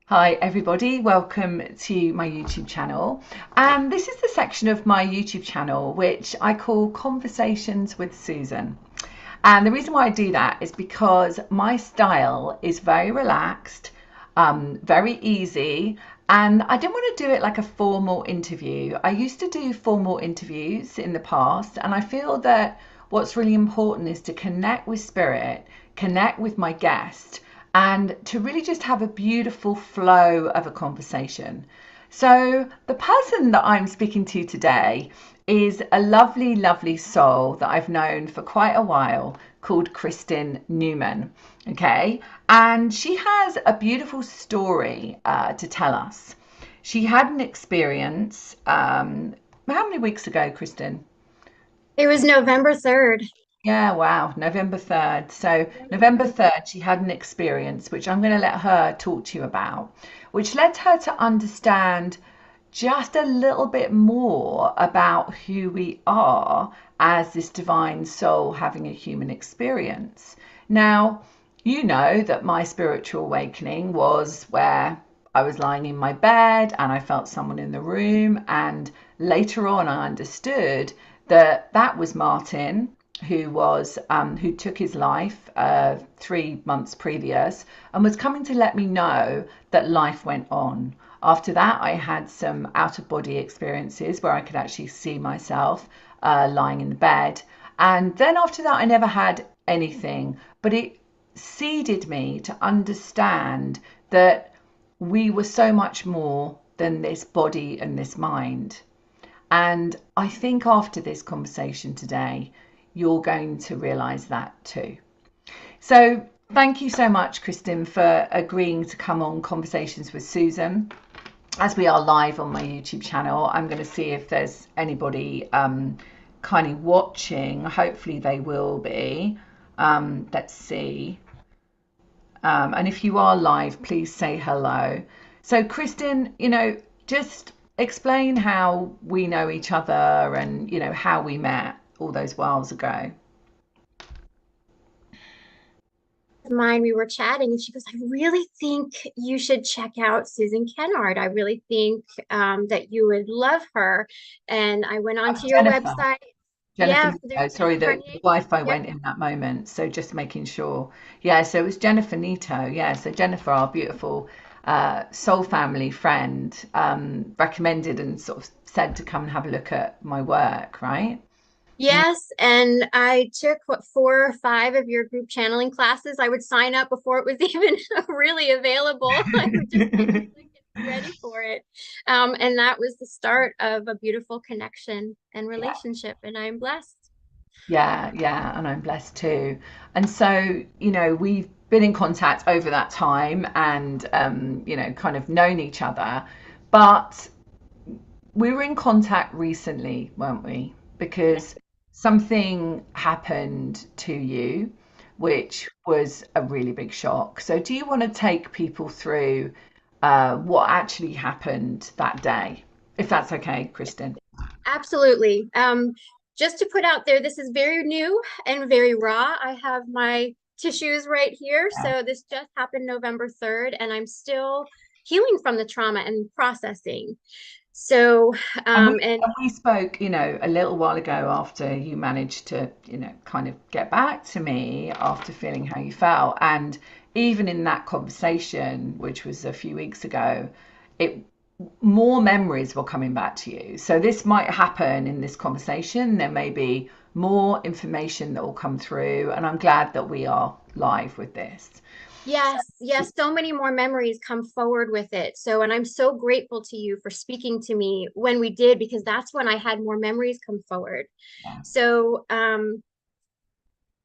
Hi everybody, welcome to my YouTube channel. And this is the section of my YouTube channel which I call Conversations with Susan. And the reason why I do that is because my style is very relaxed, very easy, and I didn't want to do it like a formal interview. I used to do formal interviews in the past, and I feel that what's really important is to connect with spirit, connect with my guest, and to really just have a beautiful flow of a conversation. So, the person that I'm speaking to today is a lovely, lovely soul that I've known for quite a while called Kristen Numen. Okay, and she has a beautiful story to tell us. She had an experience. How many weeks ago, Kristen? It was November 3rd. Yeah, wow, November 3rd. So, November 3rd, she had an experience which I'm going to let her talk to you about, which led her to understand just a little bit more about who we are as this divine soul having a human experience. Now, you know that my spiritual awakening was where I was lying in my bed and I felt someone in the room, and later on, I understood that that was Martin, who took his life 3 months previous and was coming to let me know that life went on. After that, I had some out of body experiences where I could actually see myself lying in the bed. And then after that, I never had anything, but it seeded me to understand that we were so much more than this body and this mind. And I think after this conversation today, you're going to realize that too. So, thank you so much, Kristen, for agreeing to come on Conversations with Susan. As we are live on my YouTube channel, I'm going to see if there's anybody kind of watching. Hopefully, they will be. Let's see. And if you are live, please say hello. So, Kristen, just explain how we know each other and, how we met all those whiles ago. Mine, we were chatting, and she goes, I really think you should check out Susan Kennard. I really think that you would love her. And I went onto your Jennifer. website. Jennifer Yeah, Nito. Sorry, the her name. Wi-Fi Yep. went in that moment, so just making sure. Yeah, so it was Jennifer Nito. Yeah, so Jennifer, our beautiful soul family friend, recommended and sort of said to come and have a look at my work, right? Yes, and I took what 4 or 5 of your group channeling classes. I would sign up before it was even really available. I would just get like ready for it. And that was the start of a beautiful connection and Yeah, relationship, and I'm blessed. yeah, yeah, and I'm blessed too. And so, we've been in contact over that time and, kind of known each other. But we were in contact recently, weren't we? Because something happened to you, which was a really big shock. So, do you want to take people through what actually happened that day, if that's okay, Kristen? Absolutely. Just to put out there, this is very new and very raw. I have my tissues right here. Yeah. So this just happened November 3rd, and I'm still healing from the trauma and processing. So, And we, and and we spoke, a little while ago after you managed to, kind of get back to me after feeling how you felt. And even in that conversation, which was a few weeks ago, it more memories were coming back to you. So this might happen in this conversation. There may be more information that will come through, and I'm glad that we are live with this. yes, yes, so many more memories come forward with it. So, and I'm so grateful to you for speaking to me when we did, because that's when I had more memories come forward. Yeah. So,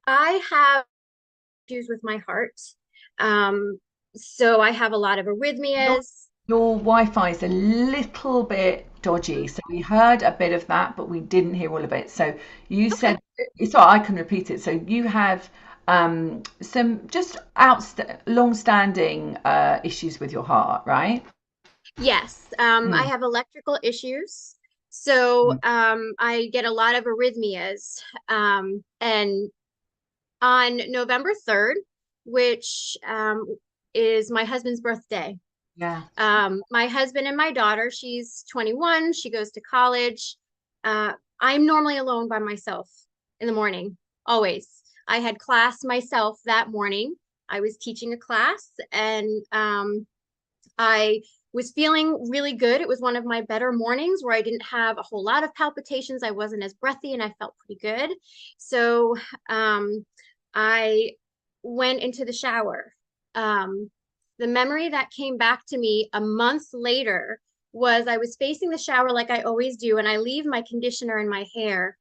I have issues with my heart. Um, so I have a lot of Your, arrhythmias. your Wi-Fi is a little bit dodgy, so we heard a bit of that, but we didn't hear all of it. So you Okay. said, so I can repeat it. So you have some just long-standing issues with your heart, right? Yes, I Mm. have electrical issues. So I get a lot of arrhythmias. And on November 3rd, which is my husband's birthday. Yeah. My husband and my daughter, she's 21, she goes to college. I'm normally alone by myself in the morning, always. I had class myself that morning. I was teaching a class, and I was feeling really good. It was one of my better mornings where I didn't have a whole lot of palpitations. I wasn't as breathy and I felt pretty good. So I went into the shower. The memory that came back to me a month later was I was facing the shower like I always do, and I leave my conditioner in my hair.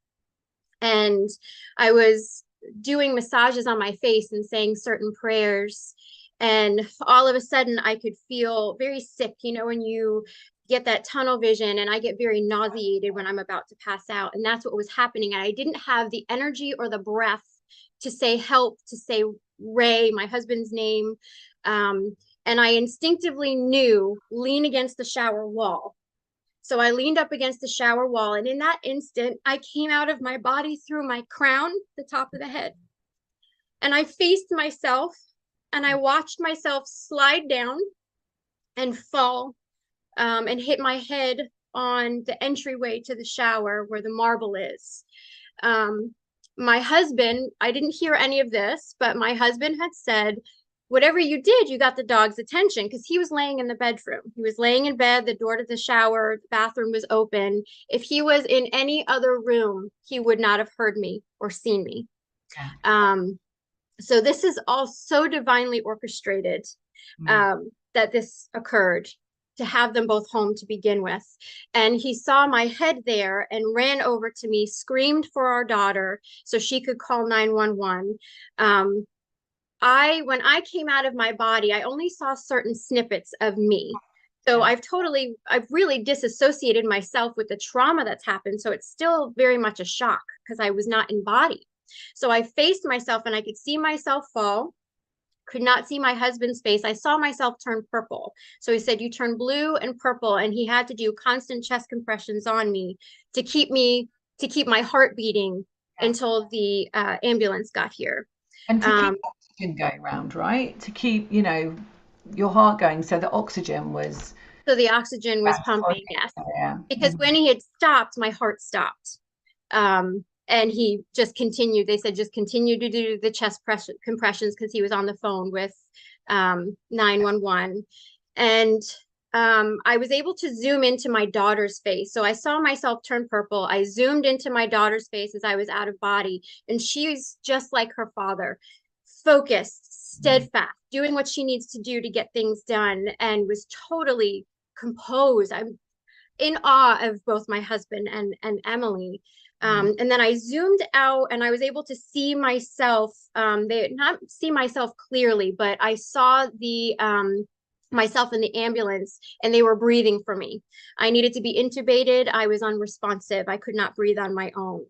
And I was doing massages on my face and saying certain prayers. And all of a sudden, I could feel very sick. You know, when you get that tunnel vision, and I get very nauseated when I'm about to pass out. And that's what was happening. And I didn't have the energy or the breath to say help, to say Ray, my husband's name. And I instinctively knew lean against the shower wall. So I leaned up against the shower wall, and in that instant, I came out of my body through my crown, the top of the head. And I faced myself, and I watched myself slide down and fall, and hit my head on the entryway to the shower where the marble is. My husband, I didn't hear any of this, but my husband had said, whatever you did, you got the dog's attention, because he was laying in the bedroom. He was laying in bed, the door to the shower, the bathroom was open. If he was in any other room, he would not have heard me or seen me. Yeah. So this is all so divinely orchestrated, that this occurred, to have them both home to begin with. And he saw my head there and ran over to me, screamed for our daughter so she could call 911. When I came out of my body, I only saw certain snippets of me. So Yeah. I've really disassociated myself with the trauma that's happened. So it's still very much a shock because I was not in body. So I faced myself and I could see myself fall, could not see my husband's face. I saw myself turn purple. So he said, you turn blue and purple. And he had to do constant chest compressions on me to keep my heart beating Yeah. until the ambulance got here. And to keep Um, oxygen going around, right? To keep, your heart going so the oxygen was so the oxygen was transporting. pumping, yes. Yeah. Because when he had stopped, my heart stopped. And he just continued. They said, just continue to do the chest compressions, because he was on the phone with 911. And I was able to zoom into my daughter's face. So I saw myself turn purple. I zoomed into my daughter's face as I was out of body. And she's just like her father, focused, steadfast, doing what she needs to do to get things done, and was totally composed. I'm in awe of both my husband and Emily. And then I zoomed out and I was able to see myself, not see myself clearly, but I saw the myself in the ambulance, and they were breathing for me. I needed to be intubated. I was unresponsive. I could not breathe on my own.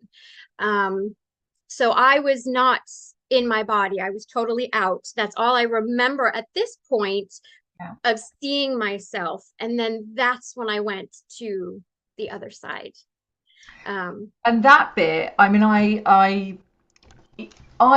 So I was not in my body. I was totally out. That's all I remember at this point Yeah. of seeing myself. And then that's when I went to the other side. And that bit, I mean, I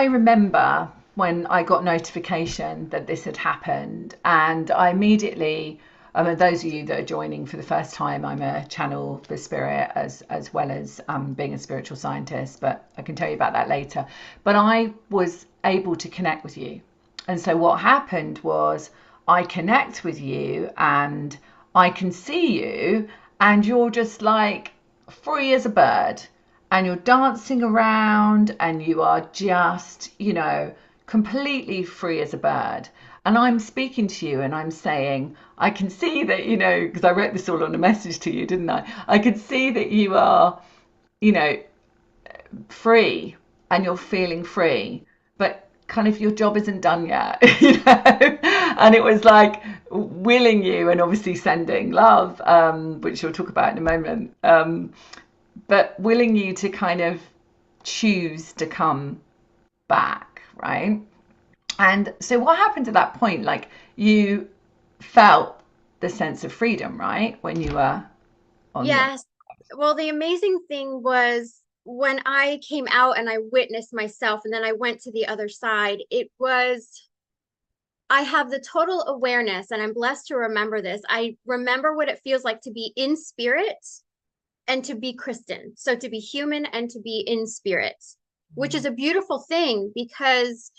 remember when I got notification that this had happened, and I immediately, I mean, those of you that are joining for the first time, I'm a channel for spirit as well as being a spiritual scientist, but I can tell you about that later. But I was able to connect with you. And so what happened was I connect with you and I can see you, and you're just like free as a bird, and you're dancing around and you are just, completely free as a bird. And I'm speaking to you and I'm saying, I can see that, because I wrote this all on a message to you, didn't I? I could see that you are, you know, free, and you're feeling free, but kind of your job isn't done yet, And it was like willing you, and obviously sending love, which we'll talk about in a moment, but willing you to kind of choose to come back, right? And so what happened at that point? Like, you felt the sense of freedom, right, when you were on the Yes. Well, the amazing thing was when I came out and I witnessed myself, and then I went to the other side, it was I have the total awareness, and I'm blessed to remember this. I remember what it feels like to be in spirit and to be Kristen. So to be human and to be in spirit, which is a beautiful thing because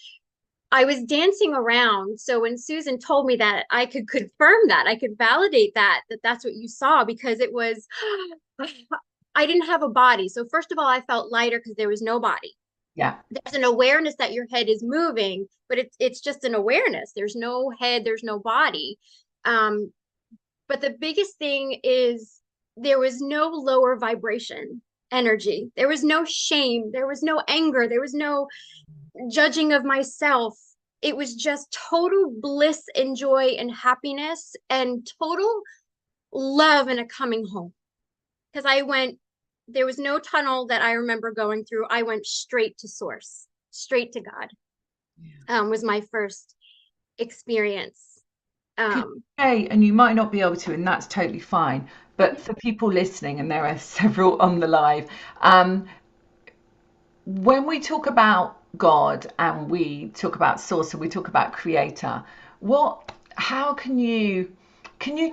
I was dancing around. So when Susan told me that, I could confirm that, I could validate that, that's what you saw, because it was, I didn't have a body. So first of all, I felt lighter because there was no body. Yeah. There's an awareness that your head is moving, but it's just an awareness. There's no head, there's no body. But the biggest thing is there was no lower vibration energy. There was no shame. There was no anger. There was no judging of myself. It was just total bliss and joy and happiness and total love and a coming home. Because there was no tunnel that I remember going through. I went straight to source, straight to God. Was my first experience. Okay, and you might not be able to, and that's totally fine. But for people listening, and there are several on the live, when we talk about God and we talk about source and we talk about creator, how can you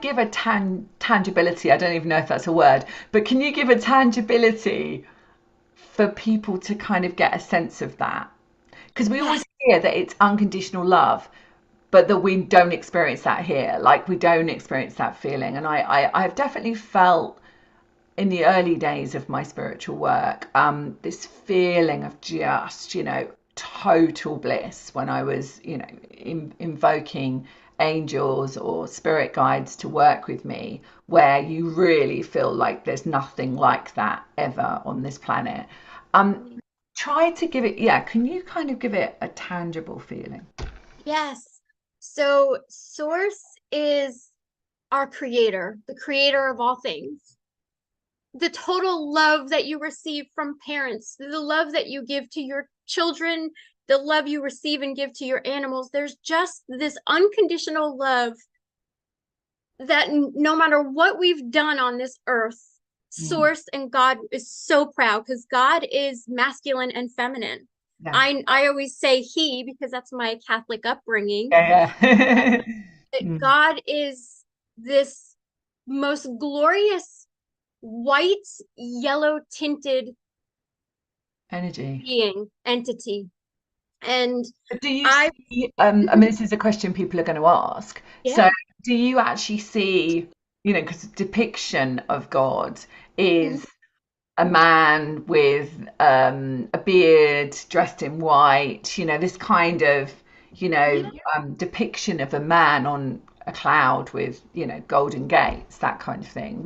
give a tangibility? I don't even know if that's a word, but can you give a tangibility for people to kind of get a sense of that? Because we always hear that it's unconditional love, but that we don't experience that here. Like we don't experience that feeling. And I've definitely felt in the early days of my spiritual work, this feeling of just, total bliss when I was, invoking angels or spirit guides to work with me, where you really feel like there's nothing like that ever on this planet. Try to give it, can you kind of give it a tangible feeling? Yes. So source is our creator, the creator of all things. The total love that you receive from parents, the love that you give to your children, the love you receive and give to your animals. There's just this unconditional love that no matter what we've done on this earth, source and God is so proud because God is masculine and feminine. Yeah. I always say he because that's my Catholic upbringing. Yeah. God is this most glorious white, yellow tinted Energy. entity. And do you see, I mean, this is a question people are going to ask. Yeah. So do you actually see, because depiction of God is a man with a beard dressed in white, this kind of, depiction of a man on a cloud with, golden gates, that kind of thing.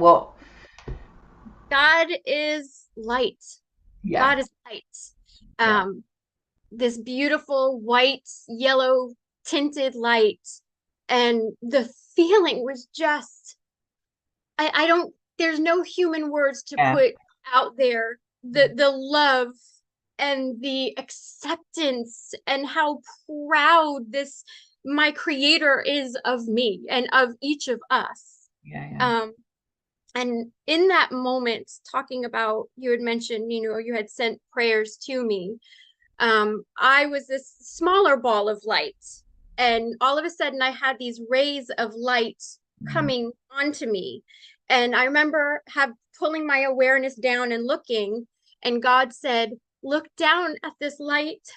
God is light. Yeah. God is light. This beautiful white, yellow tinted light. And the feeling was just, I don't, there's no human words to put out there. The love and the acceptance and how proud my creator is of me and of each of us. And in that moment, talking about, you had mentioned, you had sent prayers to me. I was this smaller ball of light, and all of a sudden I had these rays of light coming onto me. And I remember pulling my awareness down and looking, and God said, look down at this light.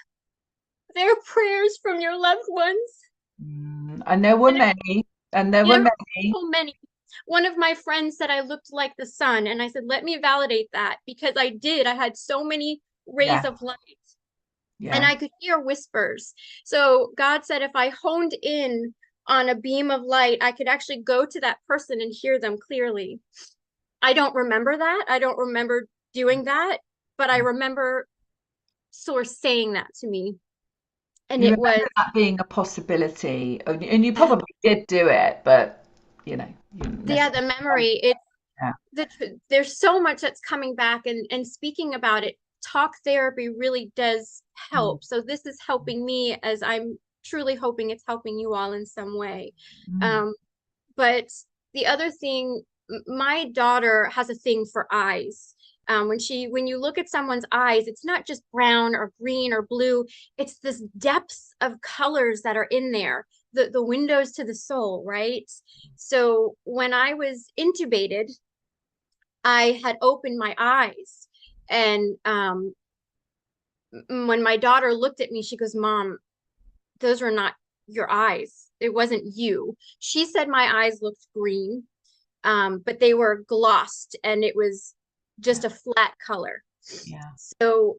They're prayers from your loved ones. And there were many, and there were many. So many. One of my friends said I looked like the sun, and I said, let me validate that, because I did. I had so many rays of light. And I could hear whispers. So God said if I honed in on a beam of light, I could actually go to that person and hear them clearly. I don't remember that. I don't remember doing that, but I remember Source saying that to me. And you it was that being a possibility, and you probably did do it, but the memory. There's so much that's coming back, and speaking about it, talk therapy really does help. So this is helping me, as I'm truly hoping it's helping you all in some way. But the other thing, my daughter has a thing for eyes, When you look at someone's eyes, it's not just brown or green or blue. It's this depths of colors that are in there, the windows to the soul, right? So when I was intubated, I had opened my eyes, and when my daughter looked at me, she goes, "Mom, those were not your eyes. It wasn't you." She said my eyes looked green, but they were glossed and it was Yeah. just a flat color. Yeah. So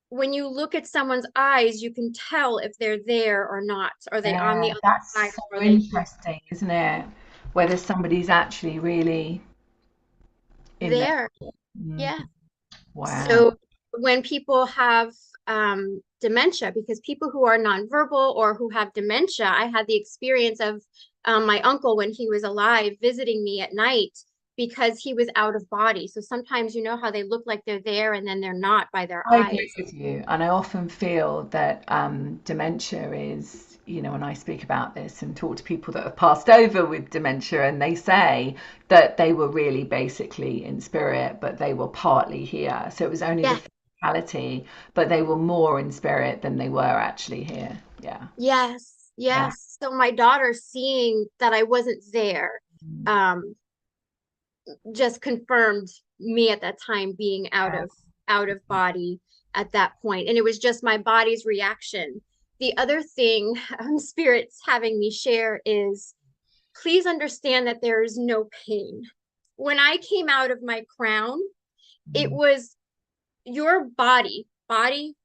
when you look at someone's eyes, you can tell if they're there or not. Are they on the Yeah. other side, That's or so are they here? interesting, isn't it? Whether somebody's actually really in there. There. Mm, Yeah. wow. So when people have dementia, because people who are nonverbal or who have dementia, I had the experience of my uncle when he was alive visiting me at night because he was out of body. So sometimes you know how they look like they're there and then they're not by their I agree eyes. with you, and I often feel that dementia is, when I speak about this and talk to people that have passed over with dementia, and they say that they were really basically in spirit, but they were partly here. So it was only the Yes, physicality, but they were more in spirit than they were actually here. Yeah, yes, yeah. yes. So my daughter seeing that I wasn't there, Mm, um, just confirmed me at that time being yeah. out of body at that point, and it was just my body's reaction. The other thing spirit's having me share is, please understand that there is no pain. When I came out of my crown, it Mm, was your body,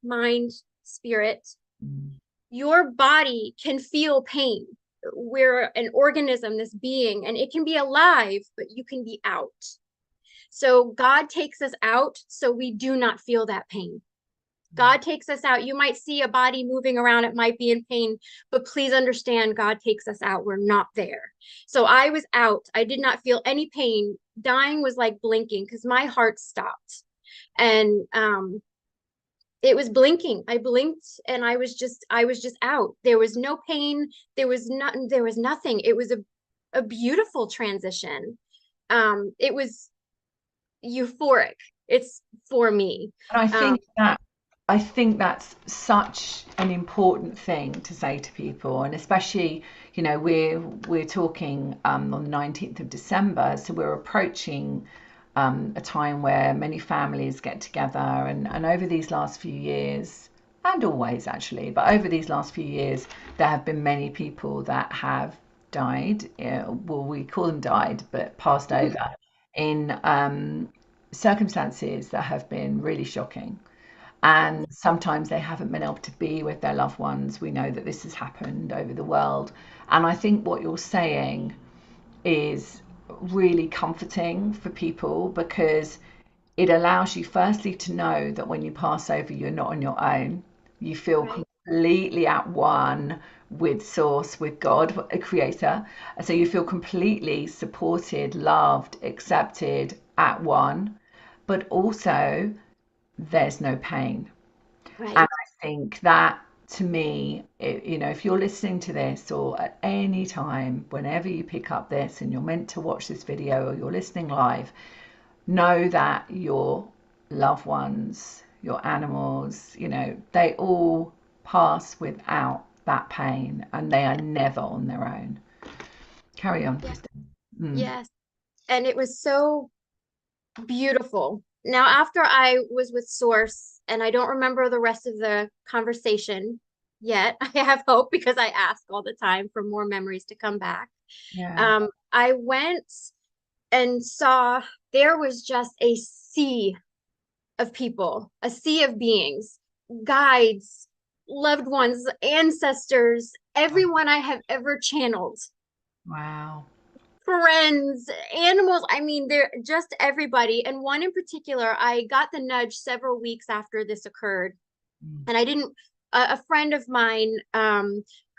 mind, spirit. mm, Your body can feel pain. We're an organism, this being, and it can be alive, but you can be out. So God takes us out so we do not feel that pain. God takes us out. You might see a body moving around, it might be in pain, but please understand God takes us out. We're not there. So I was out. I did not feel any pain. Dying was like blinking because my heart stopped. And it was blinking. I blinked and I was just out. There was no pain. There was nothing. It was a beautiful transition. It was euphoric. It's for me. And Um, I think that's such an important thing to say to people, and especially, we're talking on the 19th of December, so we're approaching a time where many families get together, and over these last few years, and always actually, but over these last few years, there have been many people that have died. Well, we call them died, but passed over in circumstances that have been really shocking, and sometimes they haven't been able to be with their loved ones. We know that this has happened over the world, and I think what you're saying is really comforting for people, because it allows you firstly to know that when you pass over, you're not on your own. You feel right. completely at one with source, with God, a creator. So you feel completely supported, loved, accepted, at one, but also there's no pain. And Right. I think that, to me, if you're listening to this, or at any time, whenever you pick up this and you're meant to watch this video or you're listening live, know that your loved ones, your animals, they all pass without that pain, and they are never on their own. Carry on, Yeah. Kristen. Mm. Yes. And it was so beautiful. Now, after I was with Source, and I don't remember the rest of the conversation yet, I have hope because I ask all the time for more memories to come back. Yeah. I went and saw there was just a sea of people, a sea of beings, guides, loved ones, ancestors, everyone I have ever channeled, Wow. friends, animals. I mean, they're just everybody. And one in particular, I got the nudge several weeks after this occurred. Mm. And I didn't, a friend of mine,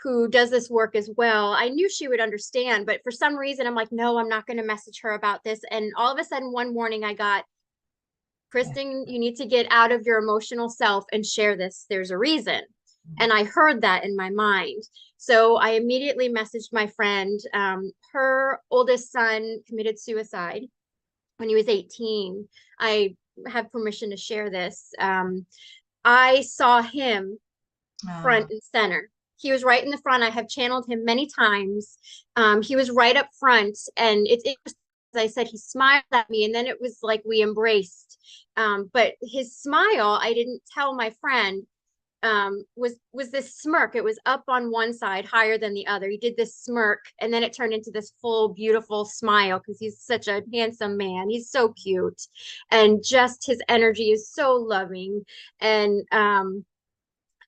who does this work as well, I knew she would understand, but for some reason, I'm like, no, I'm not going to message her about this. And all of a sudden, one morning, I got, Yeah. Kristen, you need to get out of your emotional self and share this. There's a reason. And I heard that in my mind. So I immediately messaged my friend. Her oldest son committed suicide when he was 18. I have permission to share this. I saw him front Oh, and center. He was right in the front. I have channeled him many times. He was right up front, and it was, as I said, he smiled at me, and then it was like we embraced. But his smile, I didn't tell my friend, was this smirk. It was up on one side, higher than the other. He did this smirk, and then it turned into this full, beautiful smile because he's such a handsome man. He's so cute, and just his energy is so loving. And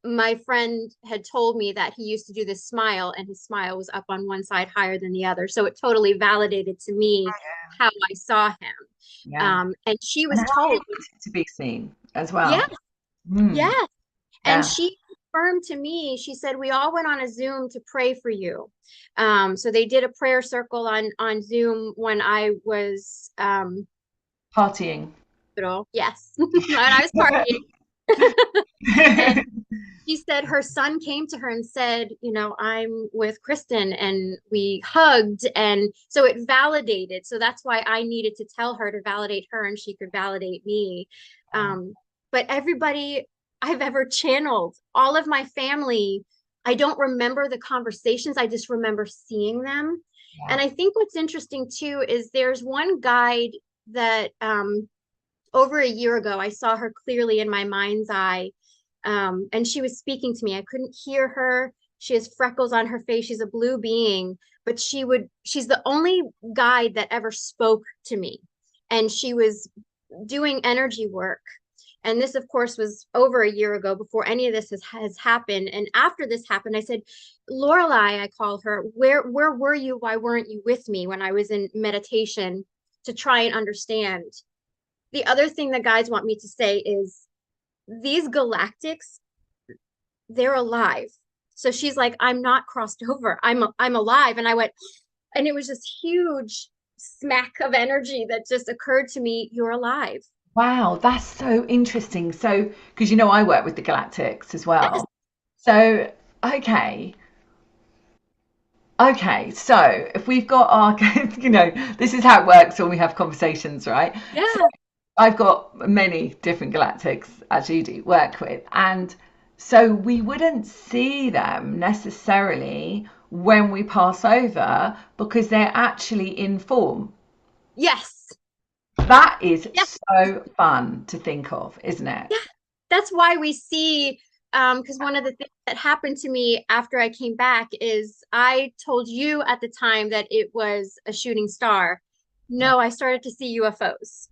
my friend had told me that he used to do this smile, and his smile was up on one side higher than the other. So it totally validated to me how I saw him. yeah. And she And was how you told, wanted to be seen as yes, well. Mm, yes. And yeah. she confirmed to me, she said, we all went on a Zoom to pray for you. So they did a prayer circle on Zoom when I was Partying. hospital. Yes, when I was partying. And she said her son came to her and said, I'm with Kristen, and we hugged. And so it validated. So that's why I needed to tell her to validate her, and she could validate me. But everybody I've ever channeled, all of my family, I don't remember the conversations. I just remember seeing them. Yeah. And I think what's interesting too is there's one guide that over a year ago, I saw her clearly in my mind's eye. And she was speaking to me. I couldn't hear her. She has freckles on her face. She's a blue being, but she's the only guide that ever spoke to me. And she was doing energy work. And this, of course, was over a year ago before any of this has happened. And after this happened, I said, Lorelei, I call her, where were you? Why weren't you with me when I was in meditation to try and understand? The other thing the guides want me to say is these galactics, they're alive. So she's like, I'm not crossed over. I'm alive. And I went, and it was this huge smack of energy that just occurred to me. You're alive. Wow, that's so interesting. So, because I work with the Galactics as Yes. well. So, okay. Okay, so if we've got our, this is how it works when we have conversations, right? So Yeah. I've got many different galactics, as you do, work with. And so we wouldn't see them necessarily when we pass over because they're actually in form. Yes. That is Yeah. so fun to think of, isn't it? Yeah. That's why we see, because one of the things that happened to me after I came back is I told you at the time that it was a shooting star. Yeah. No, I started to see UFOs.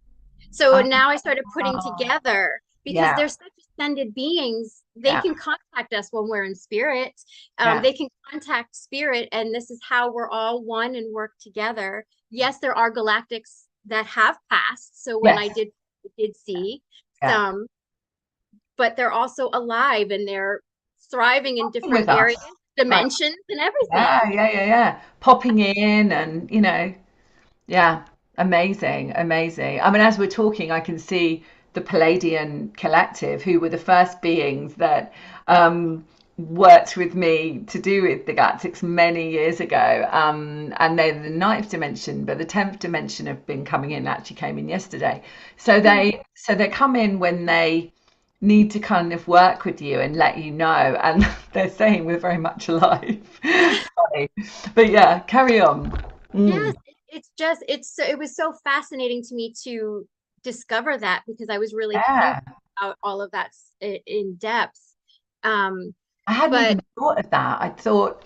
So now I started putting Oh, together because yeah, they're such ascended beings. They yeah, can contact us when we're in spirit. yeah, They can contact spirit, and this is how we're all one and work together. Yes, there are galactics that have passed. So when yes, I did see yeah. some, but they're also alive and they're thriving in different With areas, us. Like, dimensions, and yeah, everything. yeah, yeah, yeah. Popping in and, yeah, amazing, amazing. I mean, as we're talking, I can see the Palladian Collective, who were the first beings that worked with me to do with the Galactics many years ago. And they're the ninth dimension, but the 10th dimension have been coming in, actually came in yesterday. So Mm. they come in when they need to kind of work with you and let you know. And they're saying we're very much alive. Yeah. Sorry. But yeah, carry on. Mm. Yes, it was so fascinating to me to discover that because I was really thinking Yeah, about all of that in depth. Um, I hadn't but even thought of that. I thought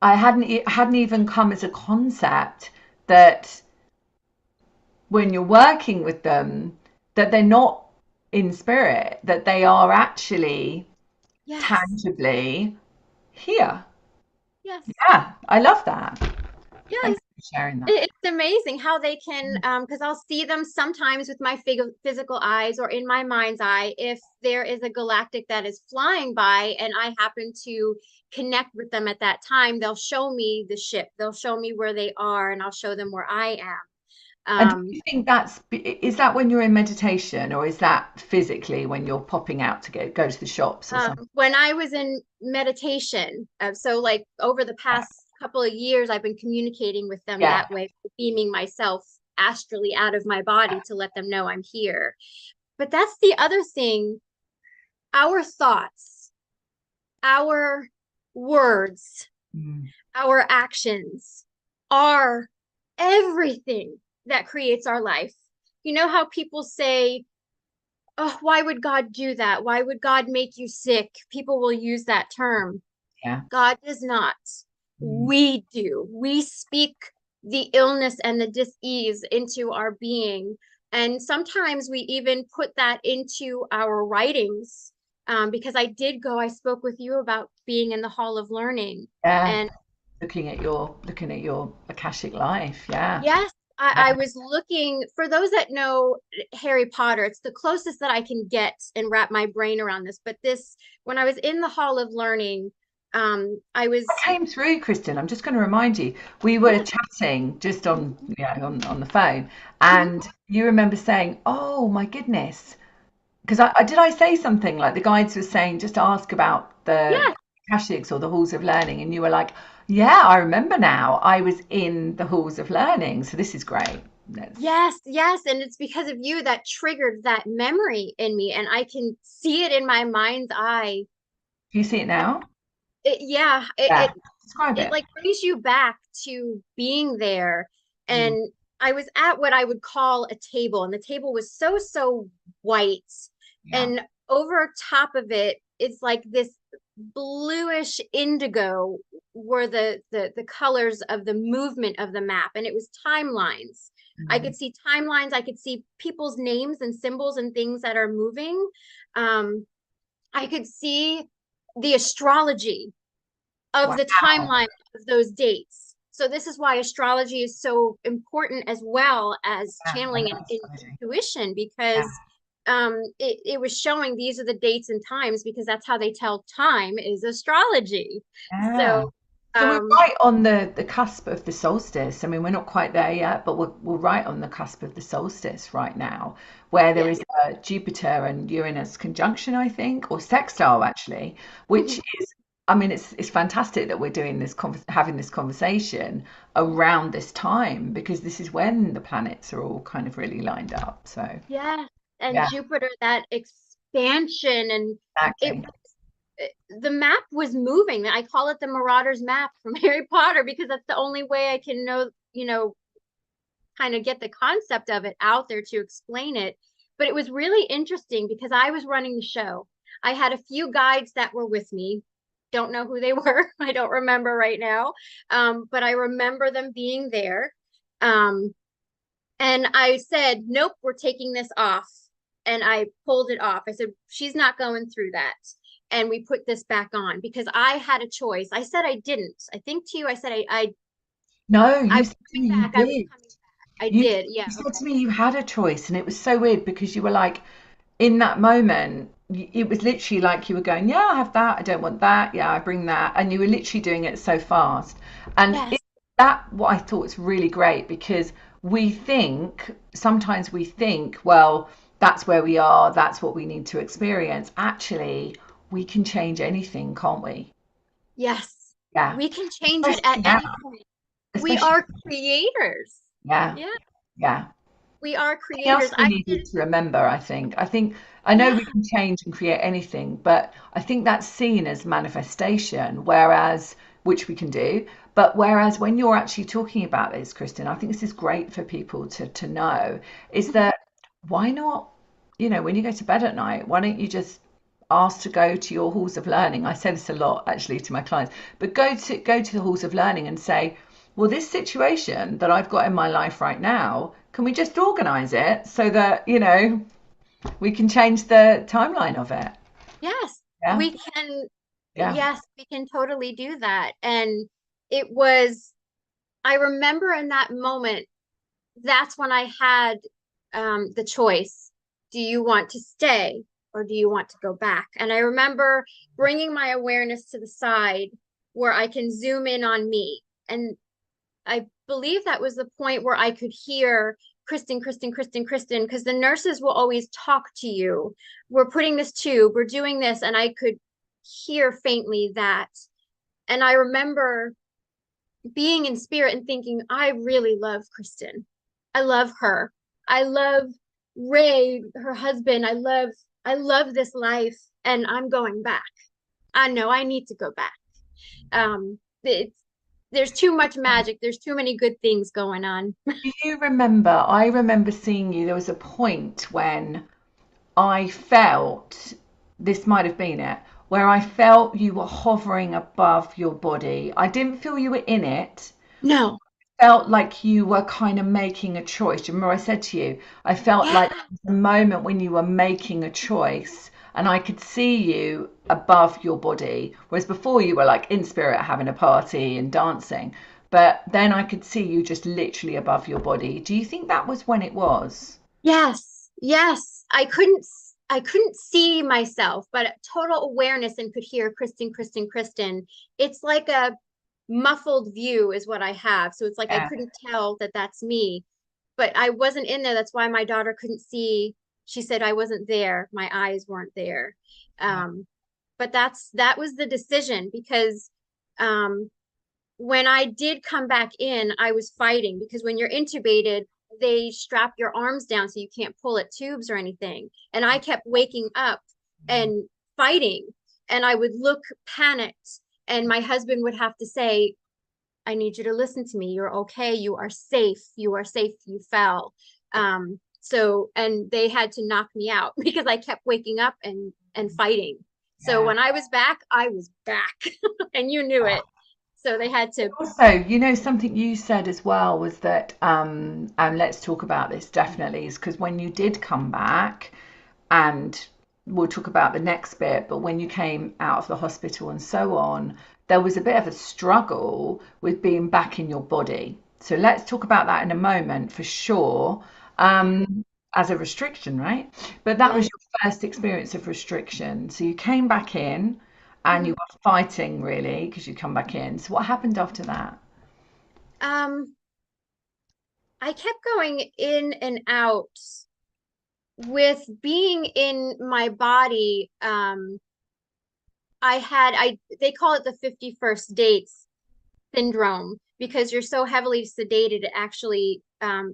it hadn't even come as a concept that when you're working with them, that they're not in spirit, that they are actually yes, tangibly here. yes, Yeah, I love that. Thank yes. you for sharing that. It's amazing how they can, because I'll see them sometimes with my physical eyes or in my mind's eye. If there is a galactic that is flying by and I happen to connect with them at that time, they'll show me the ship. They'll show me where they are, and I'll show them where I am. And do Um, you think is that when you're in meditation, or is that physically when you're popping out to go to the shops or something? when I was in meditation, so like over the past couple of years, I've been communicating with them Yeah, that way, beaming myself. astrally out of my body to let them know I'm here. But that's the other thing. Our thoughts, our words, Mm. our actions are everything that creates our life. You know how people say, oh, why would God do that? Why would God make you sick? People will use that term. Yeah. God does not. Mm. We do. We speak the illness and the dis-ease into our being. And sometimes we even put that into our writings. Because I spoke with you about being in the Hall of Learning. Yeah. And Looking at your Akashic life. Yeah. yes, Yeah. I was looking for those that know Harry Potter. It's the closest that I can get and wrap my brain around this. But this, when I was in the Hall of Learning, I I was, came through, Kristen. I'm just going to remind you, we were yeah. chatting just on, on the phone, Mhm. and you remember saying, "Oh my goodness," because I did I say something like the guides were saying just ask about the Yeah, Akashics or the halls of learning, and you were like, "Yeah, I remember now. I was in the halls of learning, so this is great." That's, yes, yes. And it's because of you that triggered that memory in me. And I can see it in my mind's eye. do you see it And now? yeah, Yeah, describe it it. like brings you back to being there. Mm, And I was at what I would call a table, and the table was so white. yeah. And over top of it, it's like this bluish indigo were the colors of the movement of the map, and it was timelines. I Mm, could see timelines, I could see people's names and symbols and things that are moving. Um, I could see the astrology of wow. the timeline of those dates. So this is why astrology is so important as well as Yeah, I channeling love and astrology. intuition, Yeah. because it was showing these are the dates and times because that's how they tell time is astrology. Yeah. So So we're um, right on the cusp of the solstice. I mean, we're not quite there yet, but we're right on the cusp of the solstice right now, where there yeah. is a Jupiter and Uranus conjunction, I think, or sextile actually, which Mhm. is, I mean, it's fantastic that we're doing this having this conversation around this time because this is when the planets are all kind of really lined up. So Yeah, and yeah, Jupiter, that expansion, and it exactly. the map was moving. I call it the Marauders map from Harry Potter because that's the only way I can know, kind of get the concept of it out there to explain it. But it was really interesting because I was running the show. I had a few guides that were with me. Don't know who they were. I don't remember right now. But I remember them being there. Um, and I said, nope, we're taking this off. And I pulled it off. I said, she's not going through that. And we put this back on because I had a choice. I said I didn't. I think to you, I said No, I you was said to me coming you back. I was did. coming back. I You did. Yeah. you said to Okay. me you had a choice, and it was so weird because you were like, in that moment, it was literally like you were going, yeah, I have that, I don't want that, yeah, I bring that, and you were literally doing it so fast. And Yes. that what I thought was really great because sometimes we think, well, that's where we are, that's what we need to experience. Actually, we can change anything, can't we? Yes. Yeah, We can change it at especially now, any point. We especially are creators. yeah, Yeah. yeah. We are Something else creators. we I needed did. to remember, I think I know Yeah. we can change and create anything, but I think that's seen as manifestation, whereas which we can do, but whereas when you're actually talking about this, Kristen, I think this is great for people to know, is Mhm. that why not, when you go to bed at night, why don't you just ask to go to your halls of learning? I say this a lot actually to my clients, but go to the halls of learning and say, well, this situation that I've got in my life right now, can we just organize it so that, we can change the timeline of it? Yes. Yeah. We can. Yeah. Yes, we can totally do that. And it was, I remember in that moment, that's when I had the choice. Do you want to stay or do you want to go back? And I remember bringing my awareness to the side where I can zoom in on me. And I believe that was the point where I could hear Kristen, Kristen, Kristen, Kristen, because the nurses will always talk to you. We're putting this tube, we're doing this. And I could hear faintly that. And I remember being in spirit and thinking, I really love Kristen. I love her. I love Ray, her husband. I love this life and I'm going back. I know I need to go back. It's there's too much magic. There's too many good things going on. Do you remember? I remember seeing you. There was a point when I felt, this might have been it, where I felt you were hovering above your body. I didn't feel you were in it. No. Felt like you were kind of making a choice. Do you remember I said to you, I felt Yeah. like the moment when you were making a choice and I could see you above your body, whereas before you were like in spirit having a party and dancing, but then I could see you just literally above your body. Do you think that was when it was? Yes. Yes. I couldn't see myself, but total awareness and could hear Kristen, Kristen, Kristen. It's like a muffled view is what I have. So it's like I Yeah. couldn't tell that that's me, but I wasn't in there. That's why my daughter couldn't see. She said I wasn't there. My eyes weren't there. Um, but that was the decision because um, when I did come back in, I was fighting because when you're intubated, they strap your arms down so you can't pull at tubes or anything. And I kept waking up and fighting, and I would look panicked, and my husband would have to say, I need you to listen to me. You're okay. You are safe. You are safe. You fell. And they had to knock me out because I kept waking up and fighting. So Yeah. when I was back, and you knew it. So they had to. Also, something you said as well was that, and let's talk about this definitely, is because when you did come back, and we'll talk about the next bit, but when you came out of the hospital and so on, there was a bit of a struggle with being back in your body. So let's talk about that in a moment for sure, as a restriction, right? But that was Yeah. your first experience of restriction. So you came back in and you Mhm. were fighting really because you come back in. So what happened after that? Um, I kept going in and out with being in my body. I they call it the 51st dates syndrome because you're so heavily sedated, actually,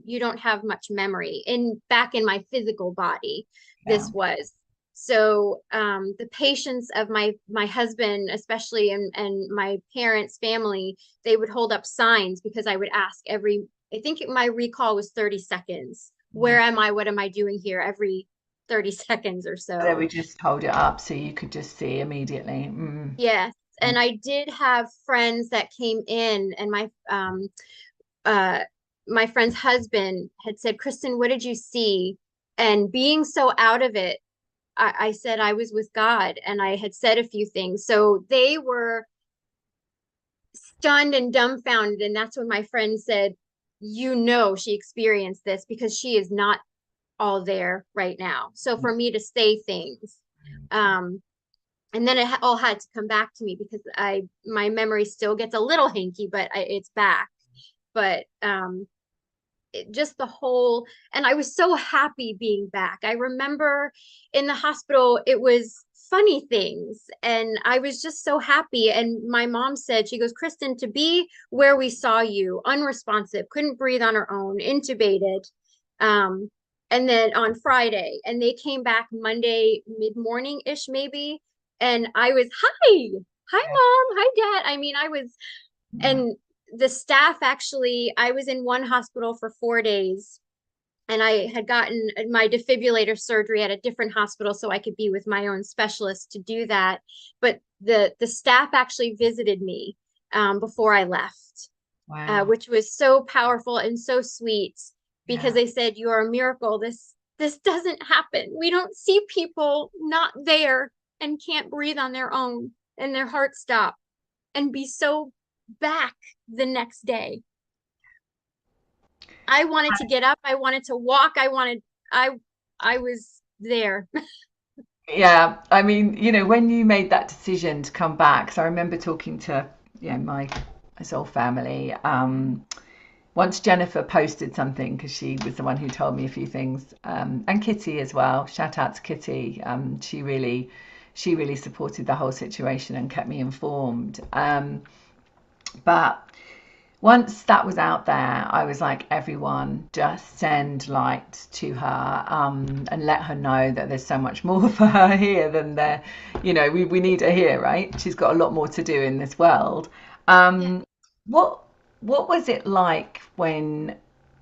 you don't have much memory. In back in my physical body, Yeah. this was. So the patience of my husband, especially, and my parents' family, they would hold up signs because I would ask every, I think my recall was 30 seconds. Where am I? What am I doing here? Every 30 seconds or They so. would just hold it up so you could just see immediately. Yes. And I did have friends that came in, and uh my friend's husband had said, Kristen, what did you see? And being so out of it, I said I was with God, and I had said a few things. So they were stunned and dumbfounded. And that's when my friend said, she experienced this because she is not all there right now. So for me to say things, um, and then it all had to come back to me because my memory still gets a little hinky, but it's back. But just the whole, and I was so happy being back. I remember in the hospital it was funny things, and I was just so happy. And my mom said, she goes, Kristen, to be where we saw you, unresponsive, couldn't breathe on her own, intubated, um and then on Friday, and they came back Monday mid-morning ish maybe, and I was, hi mom, hi dad. I mean, I was, Yeah. and the staff, actually, I was in one hospital for 4 days, and I had gotten my defibrillator surgery at a different hospital so I could be with my own specialist to do that. But the staff actually visited me before I left, Wow. which was so powerful and so sweet because Yeah. they said, "You're a miracle. This doesn't happen. We don't see people not there and can't breathe on their own and their heart stop and be so back the next day." I wanted to get up. I wanted to walk. I, I was there. Yeah. I mean, when you made that decision to come back, so I remember talking to, my whole family. Once Jennifer posted something because she was the one who told me a few things, and Kitty as well. Shout out to Kitty. She really supported the whole situation and kept me informed. But once that was out there, I was like, everyone just send light to her, and let her know that there's so much more for her here than there, we need her here, right? She's got a lot more to do in this world. Yeah. What what was it like when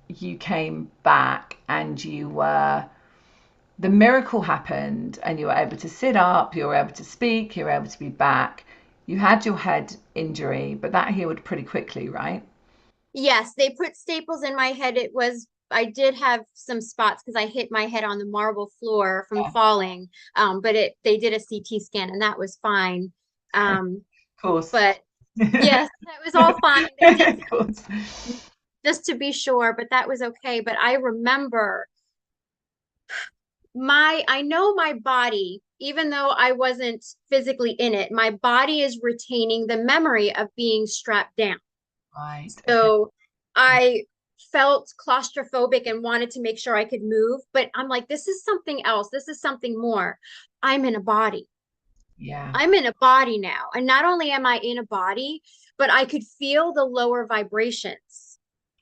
you came back and the miracle happened and you were able to sit up, you were able to speak, you were able to be back. You had your head injury, but that healed pretty quickly, right? Yes, they put staples in my head. I did have some spots because I hit my head on the marble floor from Yeah, falling. But they did a CT scan and that was fine. Um, of course. but yes, that was all fine. They did Of course. just to be sure, but that was okay. But I remember I know my body, even though I wasn't physically in it, my body is retaining the memory of being strapped down. Right. Okay. So I felt claustrophobic and wanted to make sure I could move, but I'm like, this is something else. This is something more. I'm in a body. Yeah. I'm in a body now. And not only am I in a body, but I could feel the lower vibrations.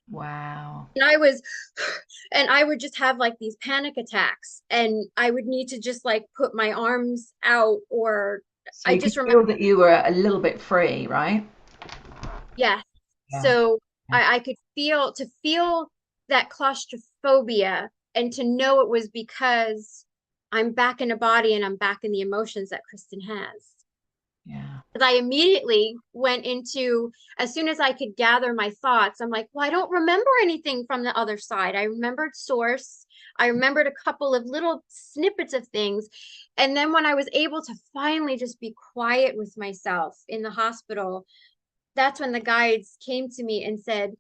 Wow. And I would just have like these panic attacks and I would need to just like put my arms out or So I you could just remember, feel that you were a little bit free, right? yeah. Yeah. So Yeah. I could feel that claustrophobia and to know it was because I'm back in a body and I'm back in the emotions that Kristen has. Yeah. Because I immediately went into, as soon as I could gather my thoughts, I'm like, well, I don't remember anything from the other side. I remembered source. I remembered a couple of little snippets of things. And then when I was able to finally just be quiet with myself in the hospital, that's when the guides came to me and said,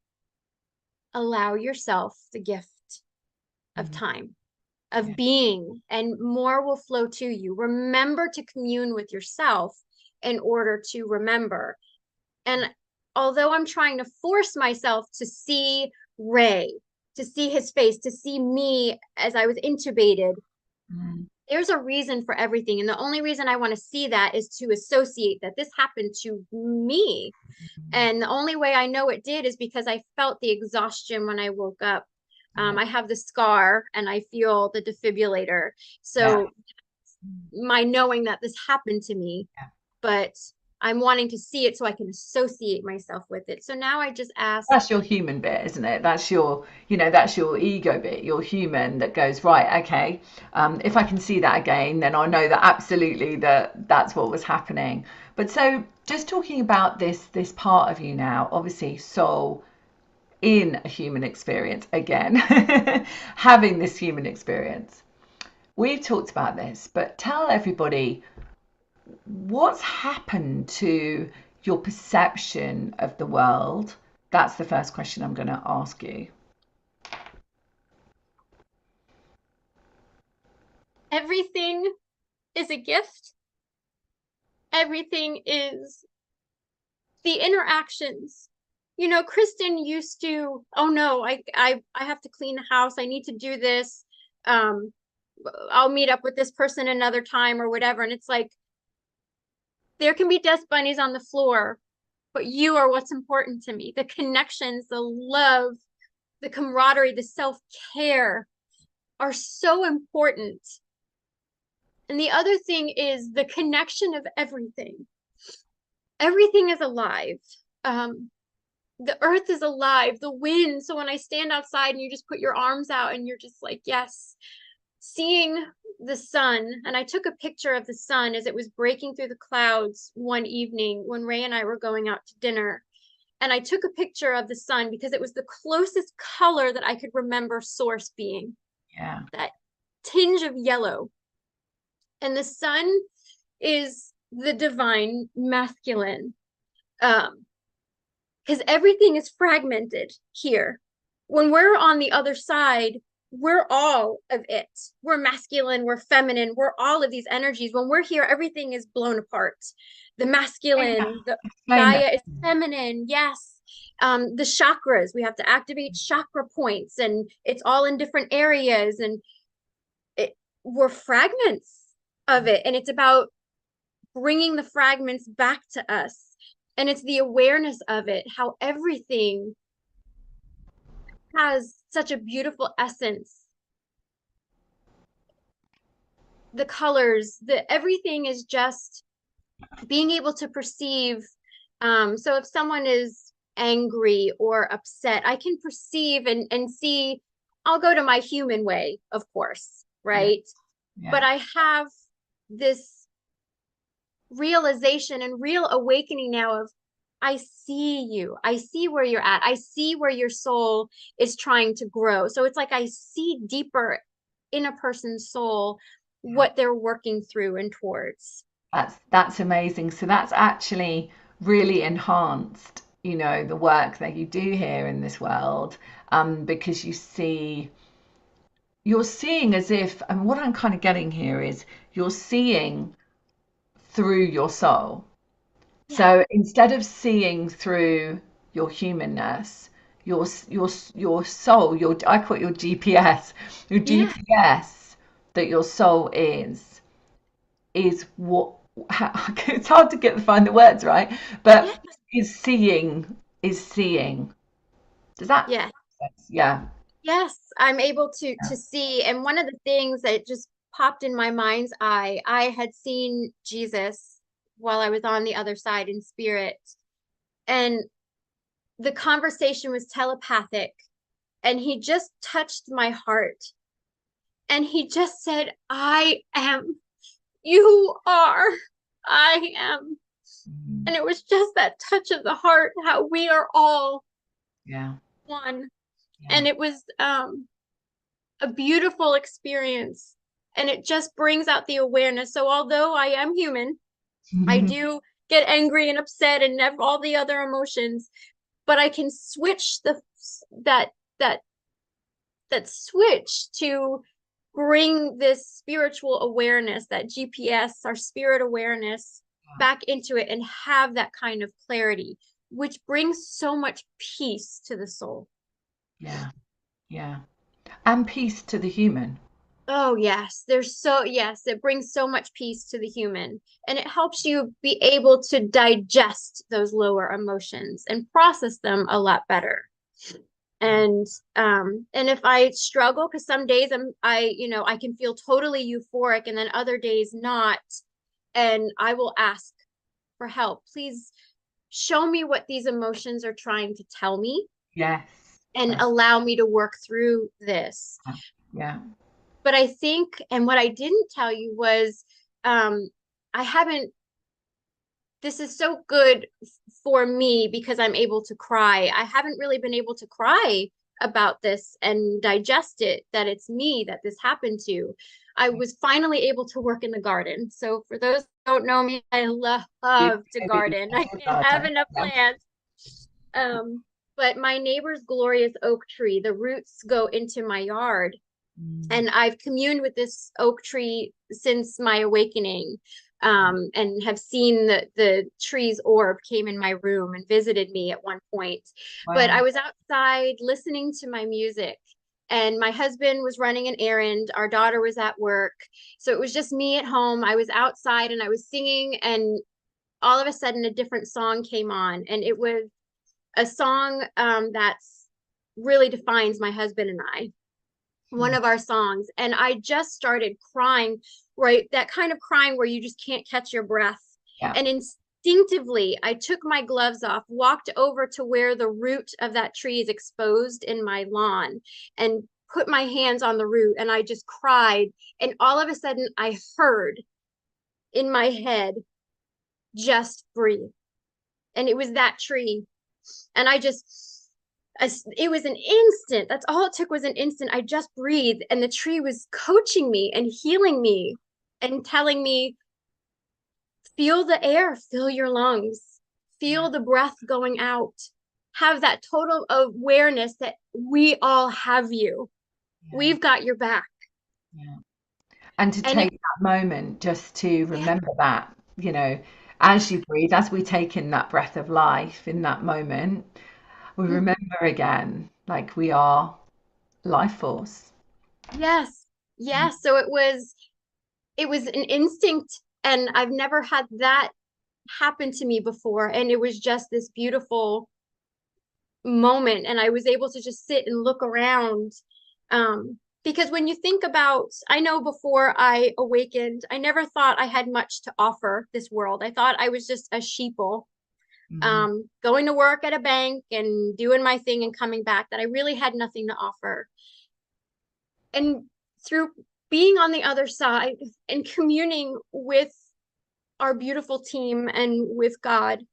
allow yourself the gift of Mm. time, of Yeah. being, and more will flow to you. Remember to commune with yourself in order to remember. And although I'm trying to force myself to see Ray, to see his face, to see me as I was intubated, Mm. there's a reason for everything. And the only reason I want to see that is to associate that this happened to me. And the only way I know it did is because I felt the exhaustion when I woke up. Yeah. I have the scar and I feel the defibrillator. Yeah. So my knowing that this happened to me, Yeah. but I'm wanting to see it so I can associate myself with it. So now I just ask, That's your human bit, isn't it? That's your ego bit, your human that goes, right, okay, if I can see that again, then I know that absolutely that's what was happening. But so just talking about this part of you now, obviously soul in a human experience again, having this human experience. We've talked about this, but tell everybody what's happened to your perception of the world. That's the first question I'm going to ask you. everything is a gift. Everything is the interactions. You know, Kristen used to, oh no, I have to clean the house. I need to do this. Um, I'll meet up with this person another time or whatever. And it's like there can be dust bunnies on the floor, but you are what's important to me. The connections, the love, the camaraderie, the self-care are so important. And the other thing is the connection of everything. Everything is alive. Um, the earth is alive, the wind. So when I stand outside and you just put your arms out and you're just like, yes, seeing the sun. And I took a picture of the sun as it was breaking through the clouds one evening when Ray and I were going out to dinner. And I took a picture of the sun because it was the closest color that I could remember source being, Yeah. that tinge of yellow. And the sun is the divine masculine. Because everything is fragmented here. When we're on the other side, we're all of it. We're masculine, we're feminine, we're all of these energies. When we're here, everything is blown apart. The masculine, the Explain that. Gaia is feminine, yes. The chakras, we have to activate chakra points, and it's all in different areas, and we're fragments of it. And it's about bringing the fragments back to us. And it's the awareness of it, how everything has such a beautiful essence. The colors, the everything is just being able to perceive. So if someone is angry or upset, I can perceive and see. I'll go to my human way, of course, Yeah. right? But Yeah. I have this realization and real awakening now of, I see you. I see where you're at. I see where your soul is trying to grow. So it's like I see deeper in a person's soul Yeah. what they're working through and towards. That's amazing. So that's actually really enhanced, the work that you do here in this world, because you're seeing as if, and what I'm kind of getting here is you're seeing through your soul. Yeah. So instead of seeing through your humanness, your soul, I call it your GPS, your Yeah. GPS that your soul is what it's hard to find the words right, Yeah. but is seeing. Does that Yeah. make sense? Yeah. Yes, I'm able to see. And one of the things that just popped in my mind's eye, I had seen Jesus while I was on the other side in spirit. And the conversation was telepathic. And he just touched my heart. And he just said, I am. You are. I am. Mm. And it was just that touch of the heart, how we are all Yeah. one. Yeah. And it was a beautiful experience. And it just brings out the awareness. So although I am human, I do get angry and upset and have all the other emotions, but I can switch that that that switch to bring this spiritual awareness, that GPS, our spirit awareness, back into it and have that kind of clarity, which brings so much peace to the soul. Yeah. Yeah. And peace to the human. Oh, yes. Yes, it brings so much peace to the human, and it helps you be able to digest those lower emotions and process them a lot better. And if I struggle, because some days I can feel totally euphoric and then other days not, and I will ask for help. Please show me what these emotions are trying to tell me Yes. and That's, allow me to work through this. yeah. But I think, and what I didn't tell you was, I haven't, this is so good for me because I'm able to cry. I haven't really been able to cry about this and digest it, that it's me that this happened to. I was finally able to work in the garden. So for those who don't know me, I You love to did garden. I can't have it. enough Yeah. plants. But my neighbor's glorious oak tree, the roots go into my yard, Mm. and I've communed with this oak tree since my awakening, and have seen the tree's orb came in my room and visited me at one point. But I Wow. was outside listening to my music, and my husband was running an errand. Our daughter was at work. So it was just me at home. I was outside and I was singing, and all of a sudden a different song came on. And it was a song that's really defines my husband and I, one Mm. of our songs, and I just started crying, right? That kind of crying where you just can't catch your breath. Yeah. And instinctively, I took my gloves off, walked over to where the root of that tree is exposed in my lawn, and put my hands on the root, and I just cried. And all of a sudden, I heard in my head, just breathe. And it was that tree. And it was an instant. That's all it took, was an instant. I just breathed, and the tree was coaching me and healing me and telling me, feel the air, fill your lungs, Yeah. feel the breath going out, have that total awareness that we all have you. Yeah. We've got your back. Yeah. And to And take that moment just to yeah, remember that, as you breathe, as we take in that breath of life in that moment, we remember again, like we are life force. yes, yes. So it was an instinct, and I've never had that happened to me before. And it was just this beautiful moment. And I was able to just sit and look around. Because when you think about, I know before I awakened, I never thought I had much to offer this world. I thought I was just a sheeple, Mhm. going to work at a bank and doing my thing and coming back, that I really had nothing to offer. And through being on the other side and communing with our beautiful team and with God,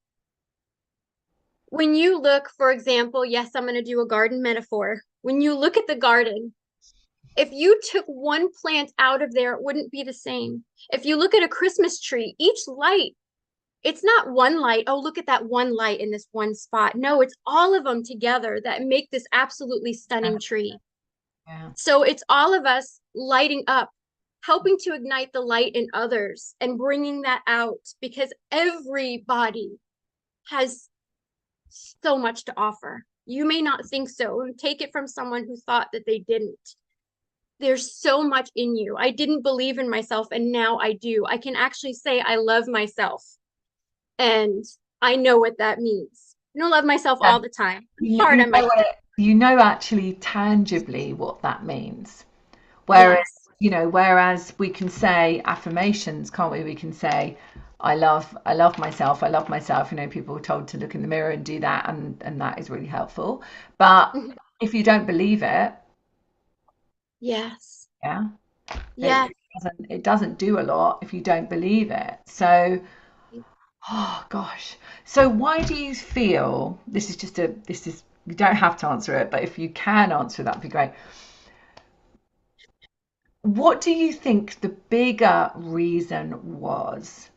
when you look, for example, yes, I'm going to do a garden metaphor. When you look at the garden, if you took one plant out of there, it wouldn't be the same. If you look at a Christmas tree, each light, it's not one light. Oh, look at that one light in this one spot. No, it's all of them together that make this absolutely stunning tree. Yeah. So it's all of us lighting up, helping to ignite the light in others and bringing that out, because everybody has so much to offer. You may not think so, and take it from someone who thought that they didn't. There's so much in you. I didn't believe in myself, and now I do. I can actually say I love myself, and I know what that means. I don't love myself Yeah. all the time. I'm You, hard you on know myself. what you know actually tangibly what that means. Whereas, Yes. whereas we can say affirmations, can't we? We can say, I love myself, I love myself. People are told to look in the mirror and do that, and that is really helpful. But Mhm. if you don't believe it, Yes. yeah, it Yes. doesn't do a lot if you don't believe it. So, oh gosh. So why do you feel this is you don't have to answer it, but if you can answer that'd be great. What do you think the bigger reason was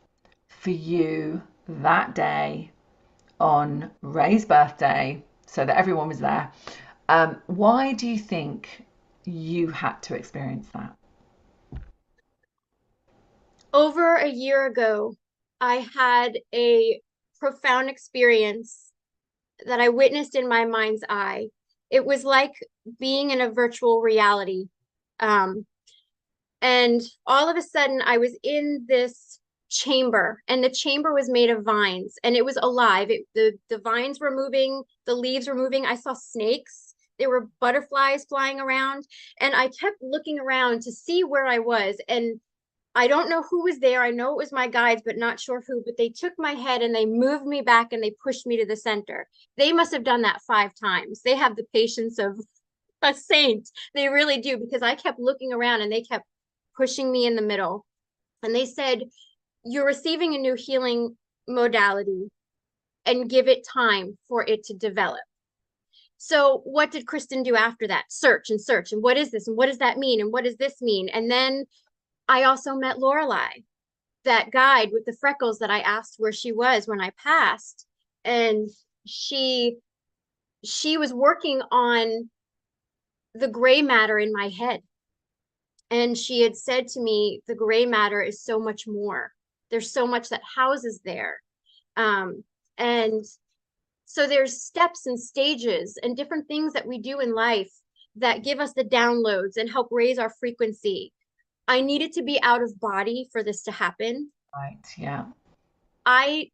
for you that day on Ray's birthday, so that everyone was there? Why do you think you had to experience that? Over a year ago, I had a profound experience that I witnessed in my mind's eye. It was like being in a virtual reality. Um, and all of a sudden, I was in this chamber, and the chamber was made of vines, and it was alive. The vines were moving, the leaves were moving. I saw snakes. There were butterflies flying around, and I kept looking around to see where I was. And I don't know who was there. I know it was my guides, but not sure who. But they took my head and they moved me back and they pushed me to the center. They must have done that 5 times. They have the patience of a saint. They really do, because I kept looking around and they kept pushing me in the middle. And they said, "You're receiving a new healing modality, and give it time for it to develop." So what did Kristen do after that? Search and search. And what is this? And what does that mean? And what does this mean? And then I also met Lorelai, that guide with the freckles that I asked where she was when I passed. And she was working on the gray matter in my head. And she had said to me, the gray matter is so much more. There's so much that houses there. And so there's steps and stages and different things that we do in life that give us the downloads and help raise our frequency. I needed to be out of body for this to happen. Right, yeah. I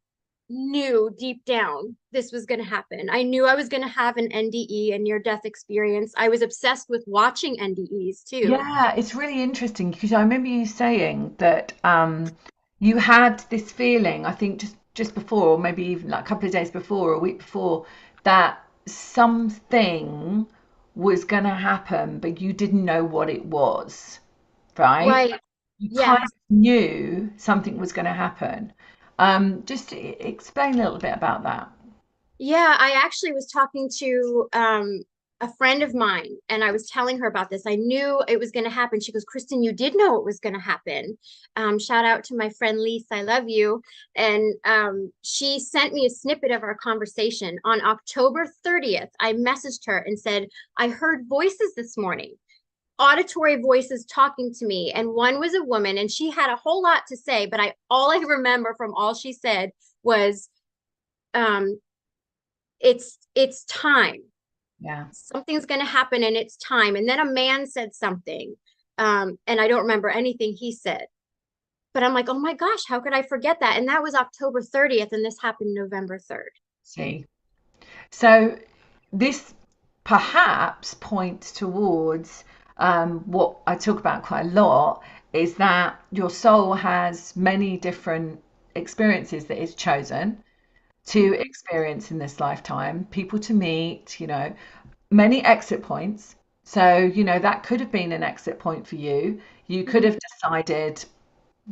knew deep down this was going to happen. I knew I was going to have an NDE, a near death experience. I was obsessed with watching NDEs too. Yeah, it's really interesting because I remember you saying that you had this feeling, I think just before, or maybe even like a couple of days before or a week before, that something was going to happen, but you didn't know what it was, right? Right. You kind Yes. of knew something was going to happen. Just explain a little bit about that. Yeah, I actually was talking to a friend of mine, and I was telling her about this. I knew it was going to happen. She goes, "Kristen, you did know it was going to happen." Shout out to my friend Lise, I love you. And she sent me a snippet of our conversation on October 30th. I messaged her and said, "I heard voices this morning, auditory voices talking to me, and one was a woman, and she had a whole lot to say, but I all I remember from all she said was, um, it's time. Yeah. Something's going to happen, and it's time." And then a man said something, and I don't remember anything he said. But I'm like, oh my gosh, how could I forget that? And that was October 30th, and this happened November 3rd. See, so this perhaps points towards what I talk about quite a lot, is that your soul has many different experiences that it's chosen to Mhm. experience in this lifetime, people to meet, many exit points. So, that could have been an exit point for you. You could Mhm. have decided,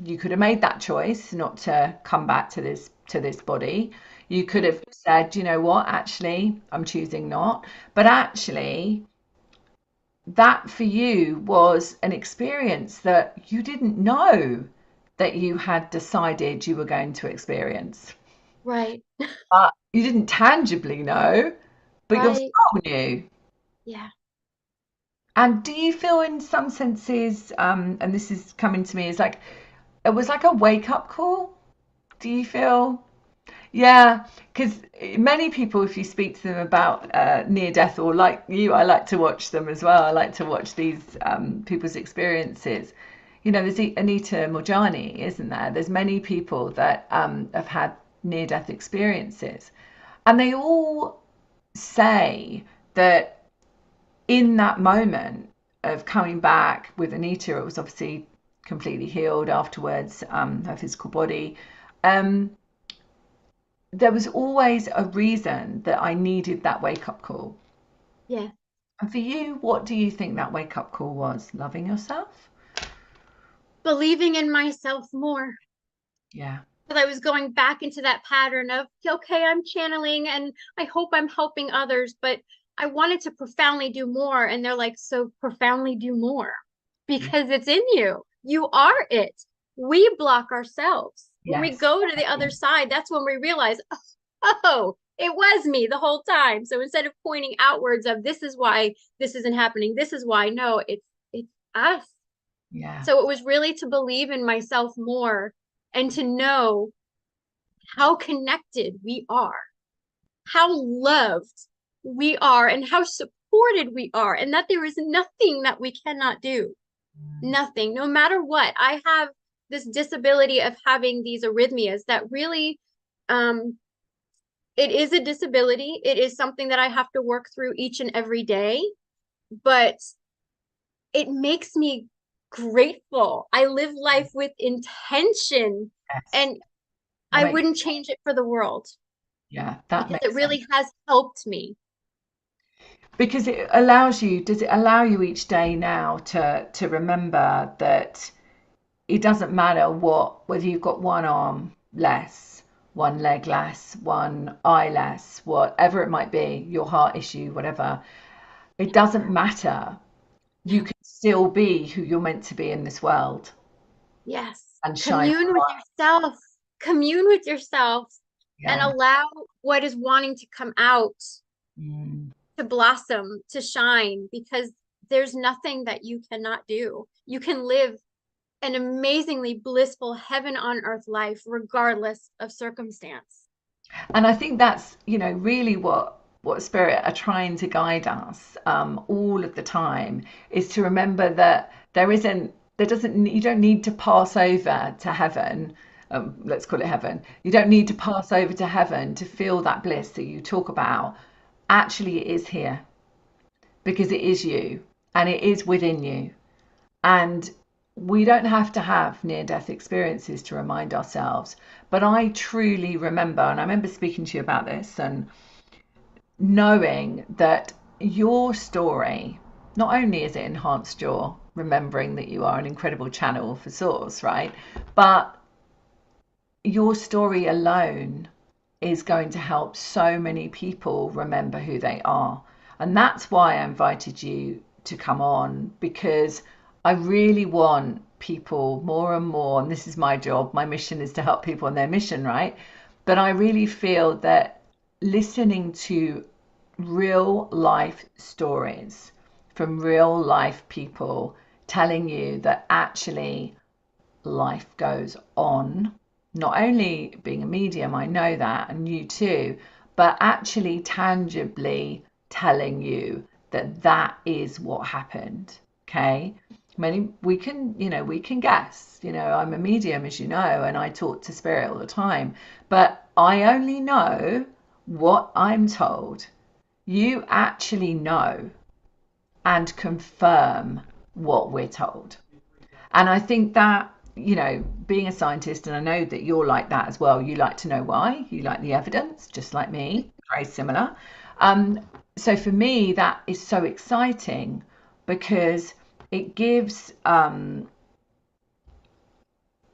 you could have made that choice not to come back to this body. You could have said, you know what, actually, I'm choosing not. But actually, that for you was an experience that you didn't know that you had decided you were going to experience. Right. But you didn't tangibly know, but your Right. soul knew. Yeah. And do you feel in some senses, and this is coming to me, is like it was like a wake up call? Do you feel? Yeah, because many people, if you speak to them about near death, or like you, I like to watch them as well. I like to watch these people's experiences. There's Anita Morjani, isn't there? There's many people that have had near death experiences, and they all say that in that moment of coming back with Anita, it was obviously completely healed afterwards, her physical body. Um, there was always a reason that I needed that wake up call. Yeah. And for you, what do you think that wake up call was? Loving yourself? Believing in myself more. Yeah. Because I was going back into that pattern of, okay, I'm channeling and I hope I'm helping others, but I wanted to profoundly do more. And they're like, so profoundly do more Yeah. because it's in you. You are it. We block ourselves. When we Yes. go to the other side, that's when we realize, oh, it was me the whole time. So instead of pointing outwards of this is why this isn't happening, this is why, no, it's us. Yeah. So it was really to believe in myself more and to know how connected we are, how loved we are, and how supported we are, and that there is nothing that we cannot do. Nothing, no matter what. I have this disability of having these arrhythmias that really, um, it is a disability. It is something that I have to work through each and every day, but it makes me grateful. I live life with intention, Yes. and That I makes wouldn't change it for the world yeah, that because it makes sense. really has helped me. Because it allows you, does it allow you each day now to remember that it doesn't matter whether you've got one arm less, one leg less, one eye less, whatever it might be, your heart issue, whatever, it doesn't matter. You No. can still be who you're meant to be in this world Yes. and shine. Commune with yourself. Commune with yourself and Yeah. allow what is wanting to come out Mm. to blossom, to shine, because there's nothing that you cannot do. You can live an amazingly blissful heaven on earth life regardless of circumstance. And I think that's, really what spirit are trying to guide us all of the time, is to remember that you don't need to pass over to heaven. Let's call it heaven. You don't need to pass over to heaven to feel that bliss that you talk about. Actually, it is here because it is you and it is within you. And we don't have to have near death experiences to remind ourselves. But I truly remember, and I remember speaking to you about this, and knowing that your story, not only has it enhanced your remembering that you are an incredible channel for source, right? But your story alone is going to help so many people remember who they are. And that's why I invited you to come on, because I really want people more and more, and this is my job, my mission is to help people on their mission, right? But I really feel that listening to real life stories from real life people telling you that actually life goes on. Not only being a medium, I know that, and you too, but actually tangibly telling you that that is what happened. Okay. We can, we can guess. I'm a medium, as you know, and I talk to spirit all the time, but I only know what I'm told. You actually know and confirm what we're told. And I think that, being a scientist, and I know that you're like that as well, you like to know why, you like the evidence, just like me, very similar. Um, so for me, that is so exciting because it gives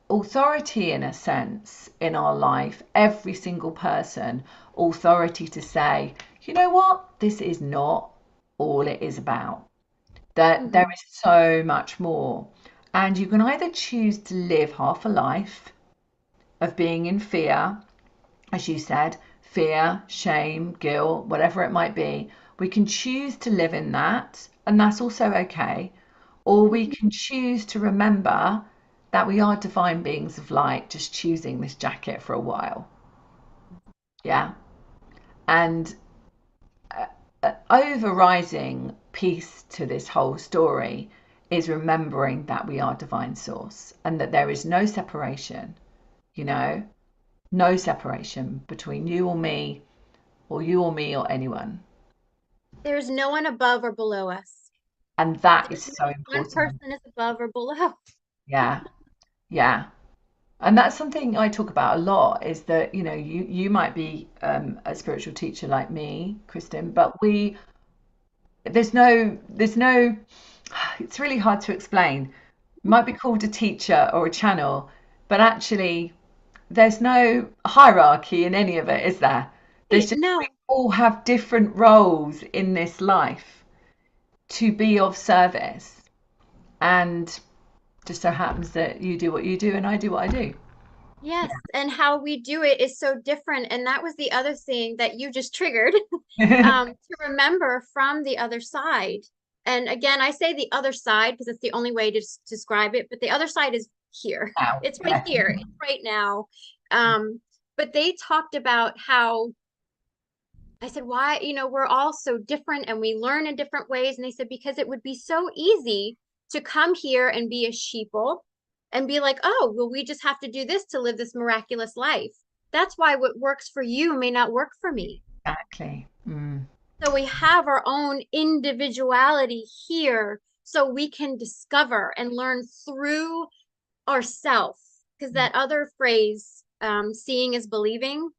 authority, in a sense, in our life, every single person, authority to say, you know what, this is not all it is about. That there is so much more. And you can either choose to live half a life of being in fear, as you said, fear, shame, guilt, whatever it might be. We can choose to live in that, and that's also okay. Or we can choose to remember that we are divine beings of light, just choosing this jacket for a while. Yeah. And overriding piece to this whole story is remembering that we are divine source and that there is no separation, you know, no separation between you or me or you or me or anyone. There's no one above or below us. And that is There's so no one important. person is above or below. Yeah. Yeah. And that's something I talk about a lot is that, you might be a spiritual teacher like me, Kristen, but there's no, it's really hard to explain. It might be called a teacher or a channel, but actually there's no hierarchy in any of it, is there? There's just, we No. all have different roles in this life to be of service. And just so happens that you do what you do and I do what I do. Yes, and how we do it is so different. And that was the other thing that you just triggered to remember from the other side. And again, I say the other side because it's the only way to describe it, but the other side is here. Wow. It's right Yeah. here. It's right now. But they talked about how I said, why, we're all so different and we learn in different ways. And they said, because it would be so easy to come here and be a sheeple and be like, oh, well, we just have to do this to live this miraculous life. That's why what works for you may not work for me. Exactly. Mm. So we have our own individuality here so we can discover and learn through ourselves. Because that other phrase, seeing is believing,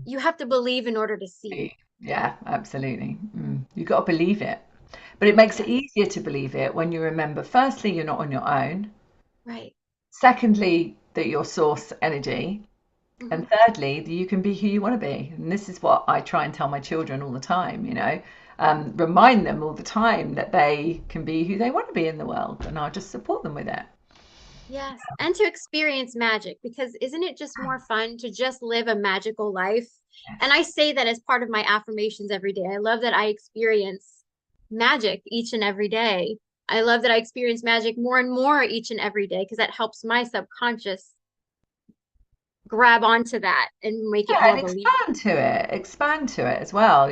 you have to believe in order to see. Yeah, absolutely. You've got to believe it. But it makes it Yes, easier to believe it when you remember, firstly, you're not on your own. right. Secondly, that you're source energy. Mhm. And thirdly, that you can be who you want to be. And this is what I try and tell my children all the time, remind them all the time that they can be who they want to be in the world. And I'll just support them with it. Yes, and to experience magic because isn't it just more fun to just live a magical life? And I Yes. say that as part of my affirmations every day. I love that I experience magic each and every day. I love that I experience magic more and more each and every day because that helps my subconscious grab onto that and make it Yeah, more and believable. expand to it as well.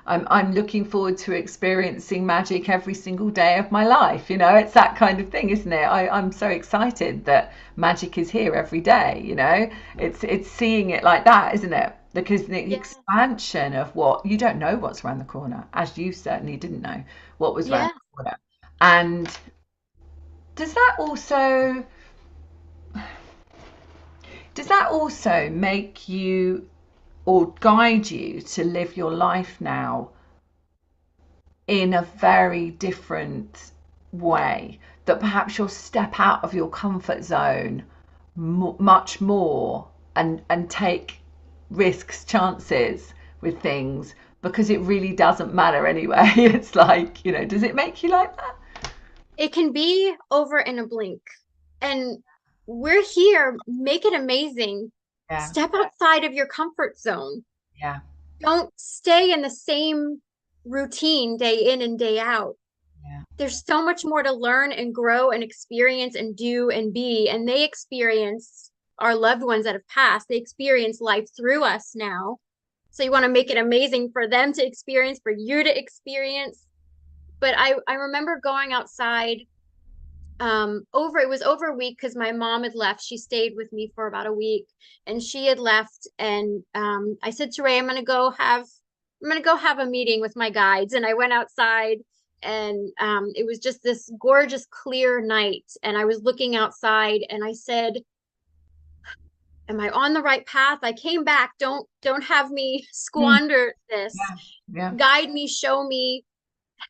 I'm looking forward to experiencing magic every single day of my life. It's that kind of thing, isn't it? I'm so excited that magic is here every day. It's seeing it like that, isn't it? Because the Yeah. expansion of what you don't know what's around the corner, as you certainly didn't know what was around Yeah. the corner. And does that also does that also make you or guide you to live your life now in a very different way, that perhaps you'll step out of your comfort zone much more and take risks, chances with things because it really doesn't matter anyway. It's like, does it make you like that? It can be over in a blink. And we're here, make it amazing. Yeah, Step outside of your comfort zone. yeah, Don't stay in the same routine day in and day out. yeah, There's so much more to learn and grow and experience and do and be. And they experience our loved ones that have passed, they experience life through us now. So you want to make it amazing for them to experience, for you to experience. But I remember going outside it was over a week because my mom had left. She stayed with me for about a week and she had left. And I said to Ray, I'm gonna go have a meeting with my guides. And I went outside and it was just this gorgeous clear night. And I was looking outside and I said, am I on the right path? I came back. Don't have me Mm, squander this. yeah, yeah. Guide me, show me,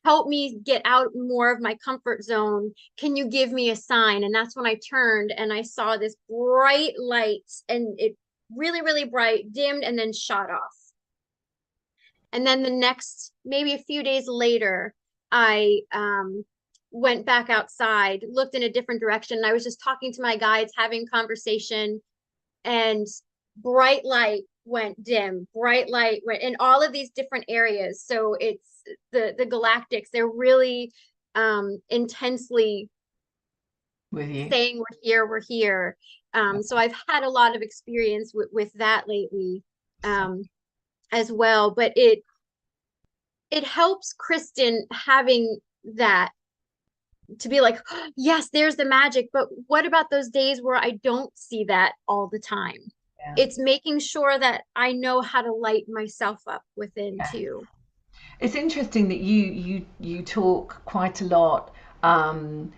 help me get out more of my comfort zone. Can you give me a sign? And that's when I turned and I saw this bright light and it really, really bright, dimmed, and then shot off. And then the next, maybe a few days later, I went back outside, looked in a different direction. And I was just talking to my guides, having conversation, and bright light went dim, bright light went in all of these different areas. So it's the Galactics, they're really intensely With you. saying we're here, we're here. So I've had a lot of experience with that lately um, as well. But it helps Kristen having that to be like, oh, yes, there's the magic. But what about those days where I don't see that all the time? Yeah. It's making sure that I know how to light myself up within Yeah. too. It's interesting that you talk quite a lot, um,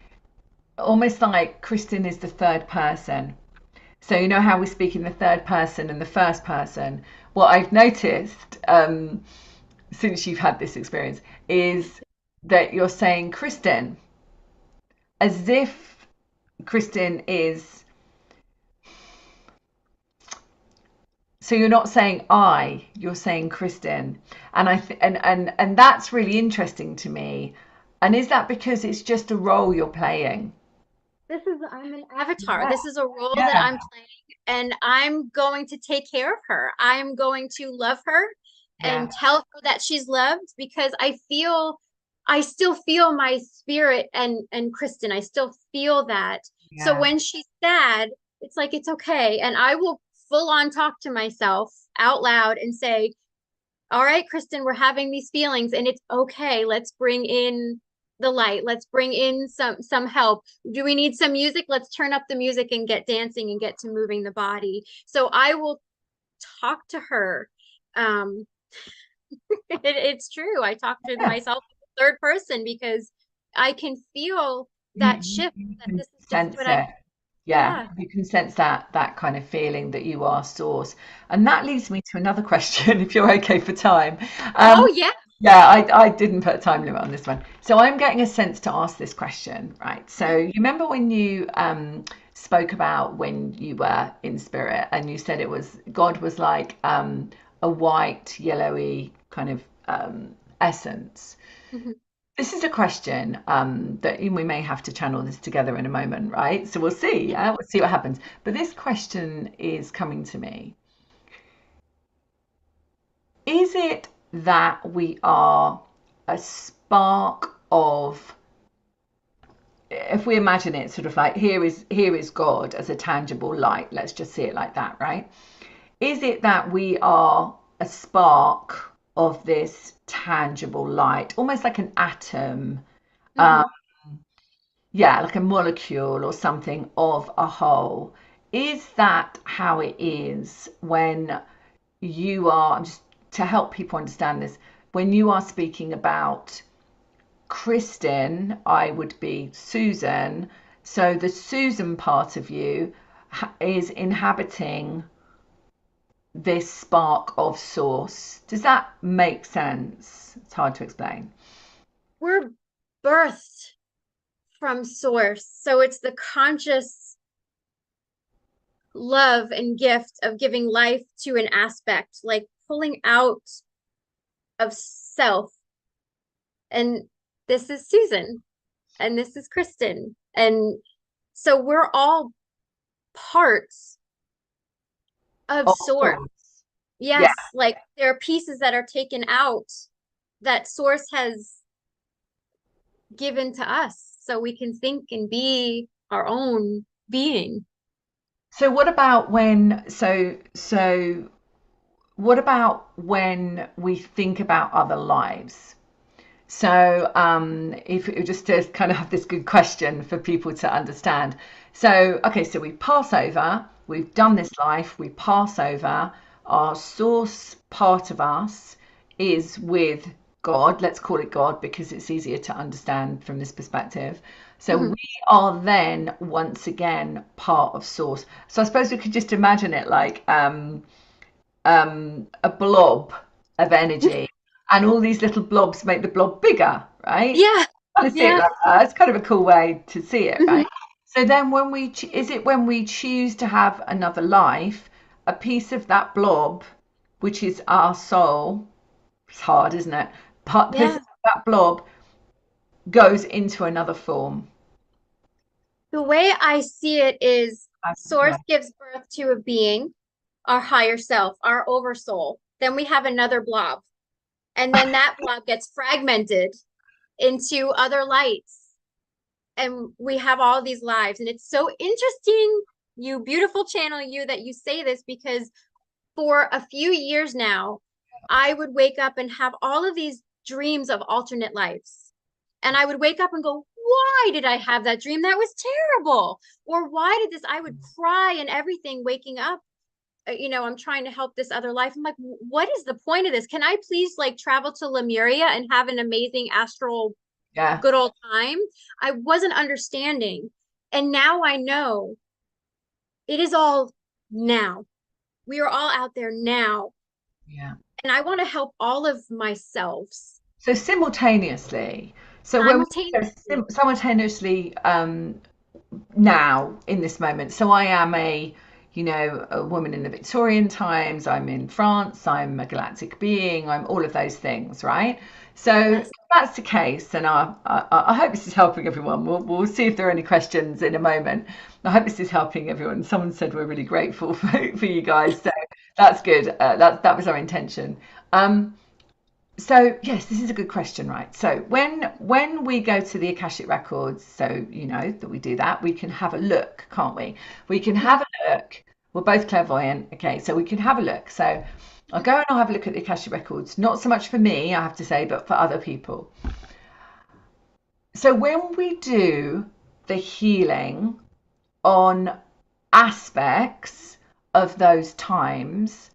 almost like Kristen is the third person. So you know how we speak in the third person and the first person. What I've noticed since you've had this experience is that you're saying Kristen as if Kristen is. So you're not saying I, you're saying Kristen, and and that's really interesting to me. And is that because it's just a role you're playing? I'm an avatar. Yeah, This is a role that yeah, I'm playing, and I'm going to take care of her. I'm going to love her yeah, and tell her that she's loved because I still feel my spirit and Kristen. I still feel that. So yeah. when she's sad, it's like it's okay. And I will full on talk to myself out loud and say, all right, Kristen, we're having these feelings and it's okay. Let's bring in the light. Let's bring in some help. Do we need some music? Let's turn up the music and get dancing and get to moving the body. So I will talk to her. Um, it's true. I talk to Yeah. myself in the third person because I can feel that shift You that can this is just sense what I, it. Yeah, yeah. you can sense that kind of feeling that you are source. And that leads me to another question, if you're okay for time. Oh Um, yeah. yeah, I didn't put a time limit on this one. So I'm getting a sense to ask this question, right? So you remember when you spoke about when you were in spirit and you said it was God was like a white, yellowy kind of essence. Mhm. This is a question that we may have to channel this together in a moment, right? So we'll see. Yeah. Yeah, we'll see what happens. But this question is coming to me. Is it that we are a spark of, if we imagine it sort of like here is God as a tangible light, let's just see it like that, right? Is it that we are a spark of this tangible light, almost like an atom? Um, Mhm. yeah, like a molecule or something of a whole. Is that how it is when you are, just to help people understand this, when you are speaking about Kristen, I would be Susan. So the Susan part of you is inhabiting this spark of source. Does that make sense? It's hard to explain. We're birthed from source. So it's the conscious love and gift of giving life to an aspect, like pulling out of self. And this is Susan, and this is Kristen. And so we're all parts of Of source. source. Yeah. Yes, like there are pieces that are taken out that source has given to us so we can think and be our own being. So what about what about when we think about other lives? So, if just to kind of have this good question for people to understand. So, okay, so we pass over, we've done this life, we pass over, our source part of us is with God, let's call it God because it's easier to understand from this perspective. So, Mhm. we are then once again part of source. So, I suppose we could just imagine it like a blob of energy, and all these little blobs make the blob bigger, right? Yeah. Kind of see it Yeah. like that. It's kind of a cool way to see it, Mhm. right? So then, when is it when we choose to have another life, a piece of that blob, which is our soul, it's hard, isn't it? Part piece Yeah. of that blob goes into another form. The way I see it is source Yeah, gives birth to a being, our higher self, our oversoul. Then we have another blob. And then that blob gets fragmented into other lights. And we have all these lives. And it's so interesting, you beautiful channel, you that you say this because for a few years now, I would wake up and have all of these dreams of alternate lives. And I would wake up and go, why did I have that dream? That was terrible. Or why did this? I would cry and everything waking up. I'm trying to help this other life. I'm like, what is the point of this? Can I please like travel to Lemuria and have an amazing astral yeah, good old time? I wasn't understanding. And now I know it is all now. We are all out there now. yeah. And I want to help all of myselves So simultaneously, so when we say simultaneously. simultaneously, now in this moment. So I am a woman in the Victorian times. I'm in France. I'm a galactic being. I'm all of those things, right? So if Yes. that's the case, and I hope this is helping everyone. We'll see if there are any questions in a moment. I hope this is helping everyone. Someone said we're really grateful for you guys, so that's good. That was our intention. Um, so yes, this is a good question, right? So when we go to the Akashic records, so you know that we do that, we can have a look, can't we? We can have a look. We're both clairvoyant, okay? So we can have a look. So I'll go and I'll have a look at the Akashic records. Not so much for me, I have to say, but for other people. So when we do the healing on aspects of those times,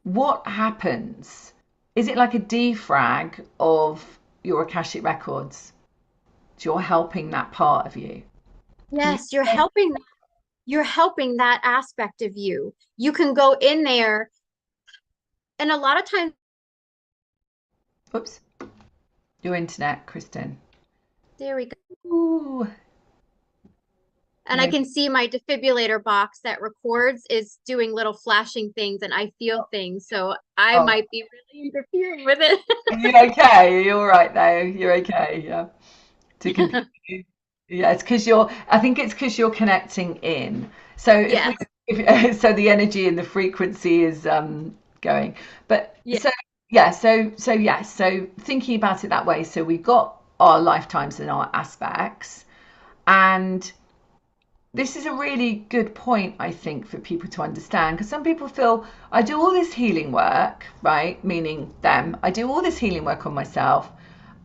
what happens? Is it like a defrag of your Akashic records? You're helping that part of you. Can you Yes, you're explain? helping that aspect of you. You can go in there and a lot of times Oops, your internet, Kristen. there we go. Ooh, And I yeah. can see my defibrillator box that records is doing little flashing things and I feel things. So I Oh, might be really interfering with are you okay? You're all right though. You're okay. Yeah. To it. continue. Yeah, it's because you're. I think it's because you're connecting in. So if we, Yes. if so, the energy and the frequency is going. But Yeah. yeah, yes. So thinking about it that way. So we've got our lifetimes and our aspects, and this is a really good point, I think, for people to understand because some people feel I do all this healing work, right? Meaning them. I do all this healing work on myself,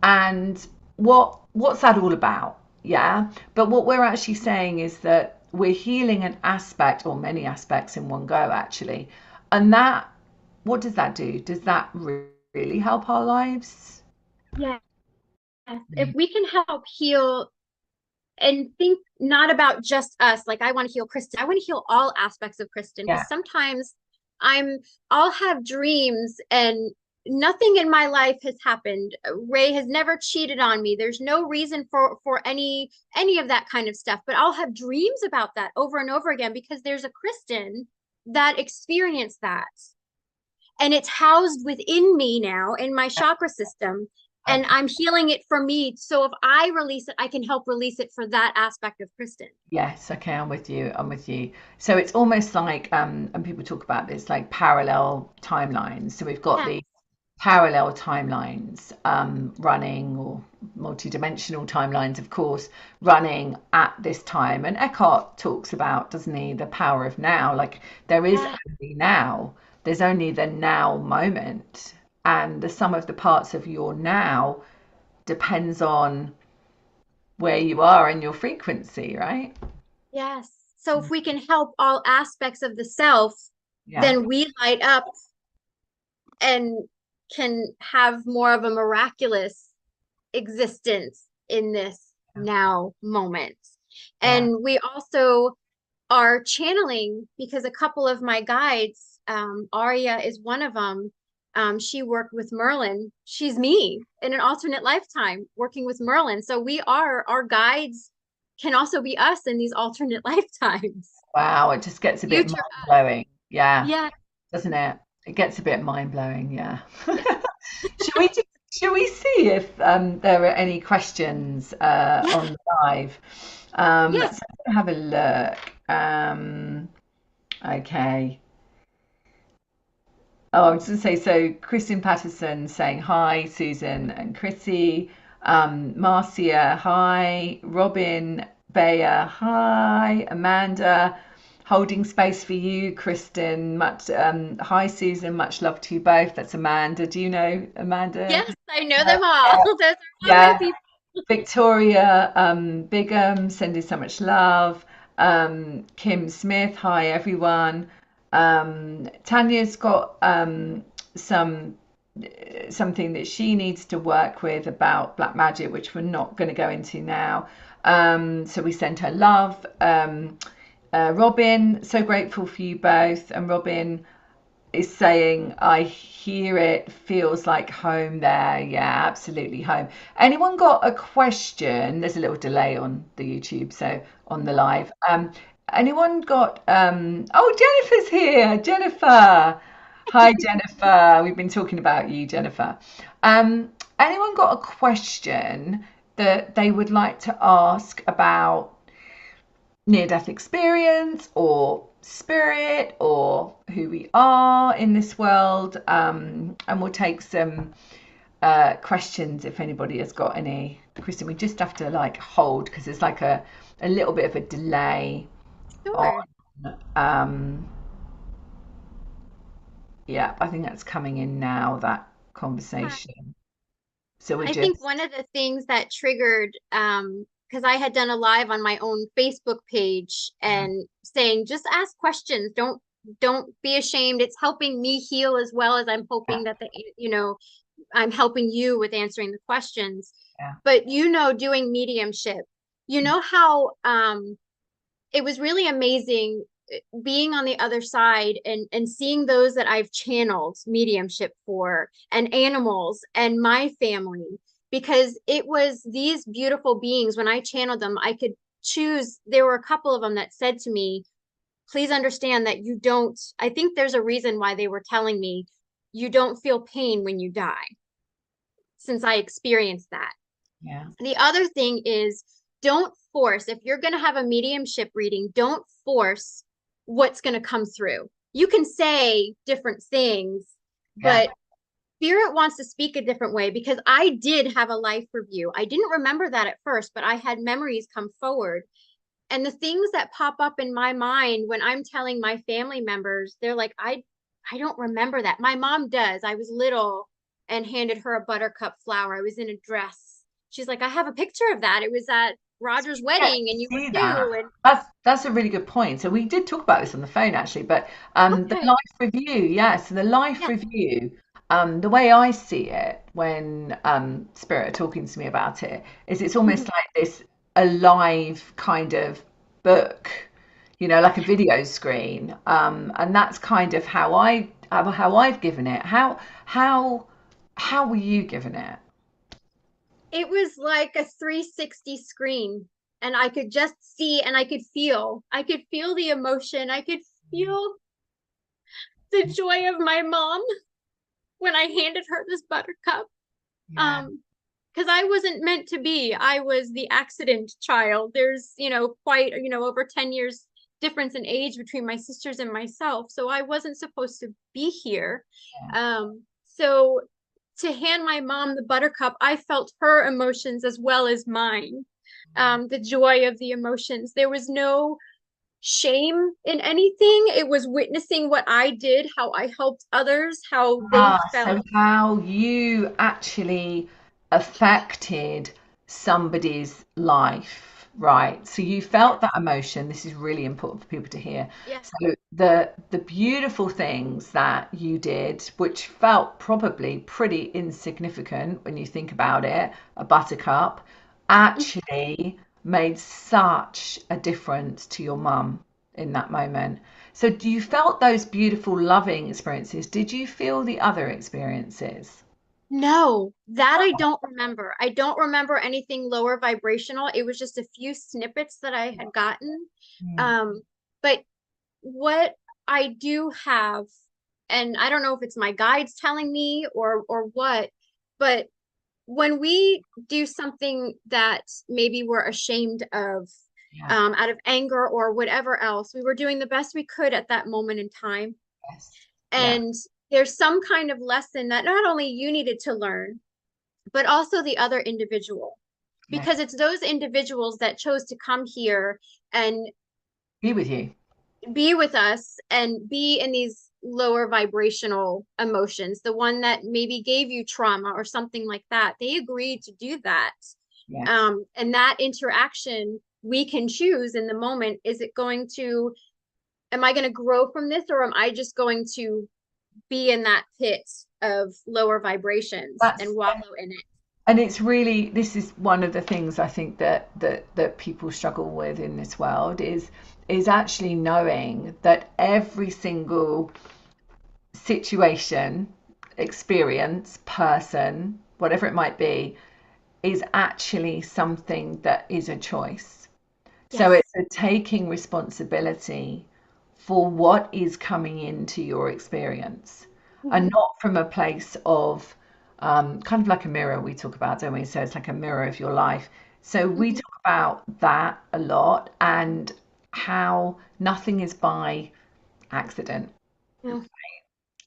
and what's that all about? Yeah. But what we're actually saying is that we're healing an aspect or many aspects in one go, actually. And that, what does that do? Does that really help our lives? Yes. If we can help heal and think not about just us, like I want to heal Kristen, I want to heal all aspects of Kristen Yeah. because sometimes I'm I'll have dreams and nothing in my life has happened. Ray has never cheated on me. There's no reason for any of that kind of stuff, but I'll have dreams about that over and over again because there's a Kristen that experienced that. And it's housed within me now in my chakra system and Okay. I'm healing it for me. So if I release it, I can help release it for that aspect of Kristen. Yes, okay, I'm with you. I'm with you. So it's almost like, and people talk about this like parallel timelines. So we've got Yeah. the parallel timelines running, or multi-dimensional timelines, of course, running at this time. And Eckhart talks about, doesn't he, the power of now. Like there is Yeah. only now. There's only the now moment, and the sum of the parts of your now depends on where you are in your frequency, right? Yes. So if we can help all aspects of the self, Yeah, then we light up and can have more of a miraculous existence in this now moment. yeah, And we also are channeling because a couple of my guides, Aria is one of them. She worked with Merlin. She's me in an alternate lifetime working with Merlin. So our guides can also be us in these alternate lifetimes. wow, it just gets a bit Future mind us. blowing. Yeah, Yeah. doesn't it? It gets a bit mind blowing. Yeah. Yeah. Should we should we see if there are any questions Yeah. on the live? Yes. So I'm gonna have a look. Okay. Oh, I was going to say, so Kristen Patterson saying hi, Susan and Chrissy. Marcia, hi. Robin Bayer, hi. Amanda, holding space for you, Kristen. Much hi, Susan. Much love to you both. That's Amanda. Do you know Amanda? Yes, I know them all. Those are all my Yeah. people. Victoria Bigham, sending so much love. Kim Smith, hi everyone. Tanya's got some something that she needs to work with about black magic, which we're not going to go into now. So we send her love. Robin, so grateful for you both. And Robin is saying, I hear it, feels like home there. Yeah, absolutely home. Anyone got a question? There's a little delay on the YouTube, so on the live. Anyone got oh, Jennifer's here. Jennifer. Hi, Jennifer. We've been talking about you, Jennifer. Anyone got a question that they would like to ask about near-death experience or spirit or who we are in this world? And we'll take some questions if anybody has got any. Kristen, we just have to like hold because there's like a little bit of a delay on Sure. um yeah, I think that's coming in now, that conversation. So we're I just think one of the things that triggered, because I had done a live on my own Facebook page and saying, just ask questions. Don't be ashamed. It's helping me heal as well as I'm yeah, hoping that I'm helping you with answering the questions. yeah, But doing mediumship, how it was really amazing being on the other side and seeing those that I've channeled mediumship for and animals and my family because it was these beautiful beings when I channeled them I could choose. There were a couple of them that said to me, please understand that you don't, I think there's a reason why they were telling me you don't feel pain when you die since I experienced that. yeah, The other thing is don't force, if you're going to have a mediumship reading, don't force what's going to come through. You can say different things, yeah, but spirit wants to speak a different way because I did have a life review. I didn't remember that at first, but I had memories come forward. And the things that pop up in my mind when I'm telling my family members, they're like, I don't remember that. My mom does. I was little and handed her a buttercup flower. I was in a dress. She's like, I have a picture of that. It was at Roger's yeah, wedding and you were see that. two. And That's a really good point. So we did talk about this on the phone actually, but the okay. life review, yeah. So the life Yes. review, the way I see it when Spirit are talking to me about it is it's almost Mhm. like this alive kind of book, like a video screen. And that's kind of how I've given it. How were you given it? It was like a 360 screen and I could just see and I could feel. I could feel the emotion. I could feel the joy of my mom when I handed her this buttercup. Yeah, Because I wasn't meant to be. I was the accident child. There's, quite, over 10 years difference in age between my sisters and myself. So I wasn't supposed to be here. yeah, So to hand my mom the buttercup, I felt her emotions as well as mine. The joy of the emotions. There was no shame in anything. It was witnessing what I did, how I helped others, how they Ah, felt. so how you actually affected somebody's life, right? So you felt that emotion. This is really important for people to hear. Yeah. So the beautiful things that you did, which felt probably pretty insignificant when you think about it, a buttercup, actually made such a difference to your mum in that moment. So do you felt those beautiful loving experiences? Did you feel the other experiences? No, that I don't remember. I don't remember anything lower vibrational. It was just a few snippets that I had gotten. Mm. Um, but what I do have, and I don't know if it's my guides telling me or what, but when we do something that maybe we're ashamed of, Yeah. out of anger or whatever else, we were doing the best we could at that moment in time. Yes. Yeah. And there's some kind of lesson that not only you needed to learn, but also the other individual, Yes. because it's those individuals that chose to come here and Be with you. be with us and be in these lower vibrational emotions, the one that maybe gave you trauma or something like that. They agreed to do that. Yes. And that interaction we can choose in the moment. Is it going to, am I going to grow from this, or am I just going to be in that pit of lower vibrations That's and wallow in it? and it's really, this is one of the things I think that people struggle with in this world is actually knowing that every single situation, experience, person, whatever it might be, is actually something that is a choice. So Yes. it's a taking responsibility for what is coming into your experience, and Mhm. not from a place of kind of like a mirror we talk about, don't we? So it's like a mirror of your life. So we Mhm. talk about that a lot, and how nothing is by accident. Yeah.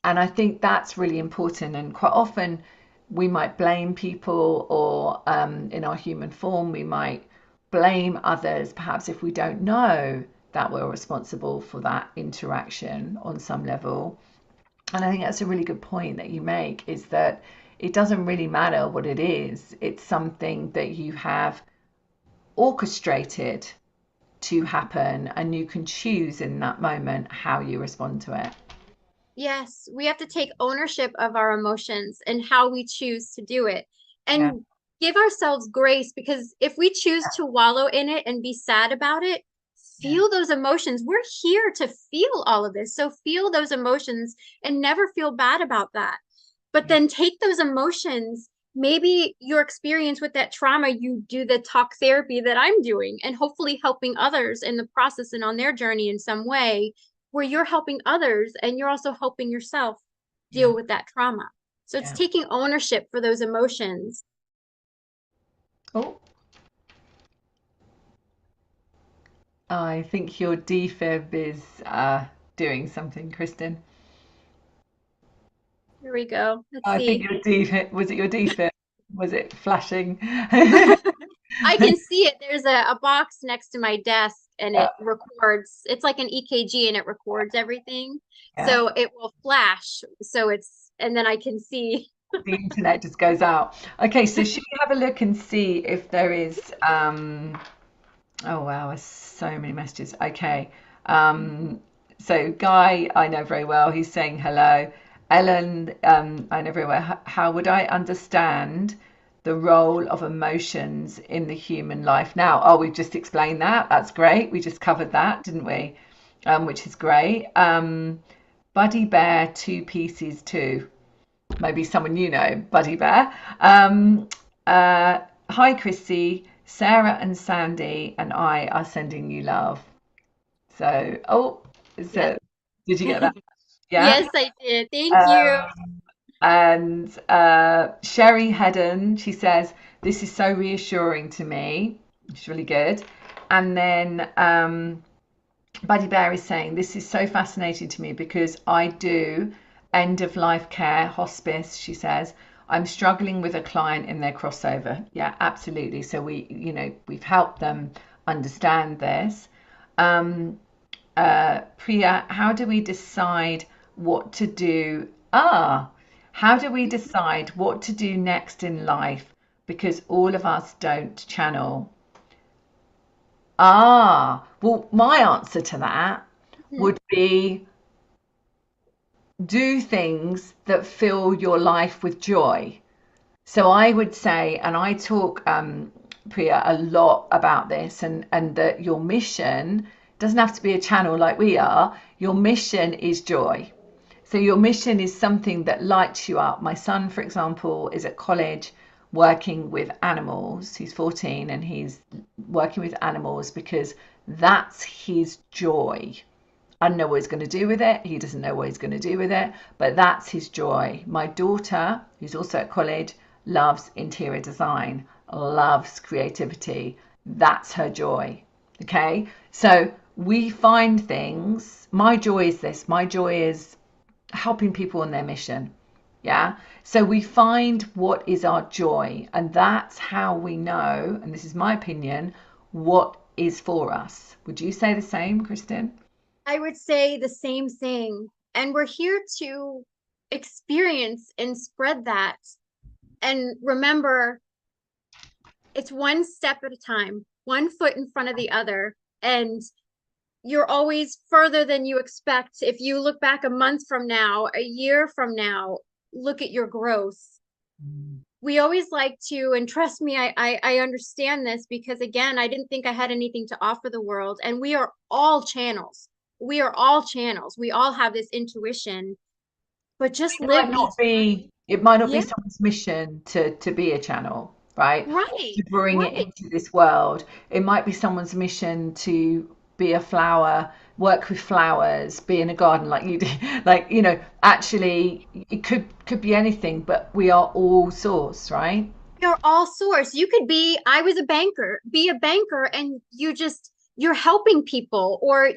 And I think that's really important. And quite often we might blame people, or in our human form, we might blame others, perhaps if we don't know that we're responsible for that interaction on some level. And I think that's a really good point that you make, is that it doesn't really matter what it is, it's something that you have orchestrated to happen, and you can choose in that moment how you respond to it. Yes, we have to take ownership of our emotions and how we choose to do it, Yeah. and give ourselves grace, because if we choose to wallow in it and be sad about it, Yeah. feel those emotions. We're here to feel all of this. So feel those emotions and never feel bad about that. But Yeah. then take those emotions, maybe your experience with that trauma, you do the talk therapy that I'm doing, and hopefully helping others in the process and on their journey in some way, where you're helping others and you're also helping yourself Yeah. deal with that trauma. So it's Yeah. taking ownership for those emotions. Oh, I think your defib is doing something, Kristen. Here we go. Let's I think see. your defib, was it your defib? Was it flashing? I can see it. There's a box next to my desk and Yeah, it records. It's like an EKG and it records everything. yeah. So it will flash. So it's, and then I can see. The internet just goes out. Okay, so should we have a look and see if there is oh wow, there's so many messages. Okay. Um, so Guy, I know very well, he's saying hello. Ellen, I know very well. How would I understand the role of emotions in the human life now? Oh, we've just explained that. That's great. We just covered that, didn't we? Which is great. Buddy Bear, two pieces too. Maybe someone you know, Buddy Bear. Uh, Hi, Chrissy. Sarah and Sandy and I are sending you love. So, oh, Yes. so did you get that? Yeah. Yes, I did. Thank you. Um, and Sherry Hedden, she says, this is so reassuring to me. It's really good. And then Buddy Bear is saying, this is so fascinating to me because I do end of life care, hospice, she says. I'm struggling with a client in their crossover. Yeah, absolutely. So we've helped them understand this. Um, Priya, how do we decide what to do? How do we decide what to do next in life because all of us don't channel. Ah, well, my answer to that Mhm. would be do things that fill your life with joy. So I would say, and I talk, Priya, a lot about this, and that your mission doesn't have to be a channel like we are. Your mission is joy. So your mission is something that lights you up. My son, for example, is at college working with animals. He's 14 and he's working with animals because that's his joy. I don't know what he's going to do with it. He doesn't know what he's going to do with it, but that's his joy. My daughter, who's also at college, loves interior design, loves creativity. That's her joy. Okay. So we find things. My joy is this. My joy is helping people on their mission. Yeah. So we find what is our joy, and that's how we know, and this is my opinion, what is for us. Would you say the same, Kristen? I would say the same thing. And we're here to experience and spread that. And remember, it's one step at a time, one foot in front of the other. And you're always further than you expect. If you look back a month from now, a year from now, look at your growth. We always like to, and trust me, I understand this because again, I didn't think I had anything to offer the world. And we are all channels. We are all channels. We all have this intuition, but just It might live each. not be it might not be Yeah, someone's mission to be a channel, right? To right, bring it right. into this world. It might be someone's mission to be a flower, work with flowers, be in a garden like you do. Like, actually it could be anything, but we are all source, right? You're all source. You could be, I was a banker, be a banker, and you're helping people, or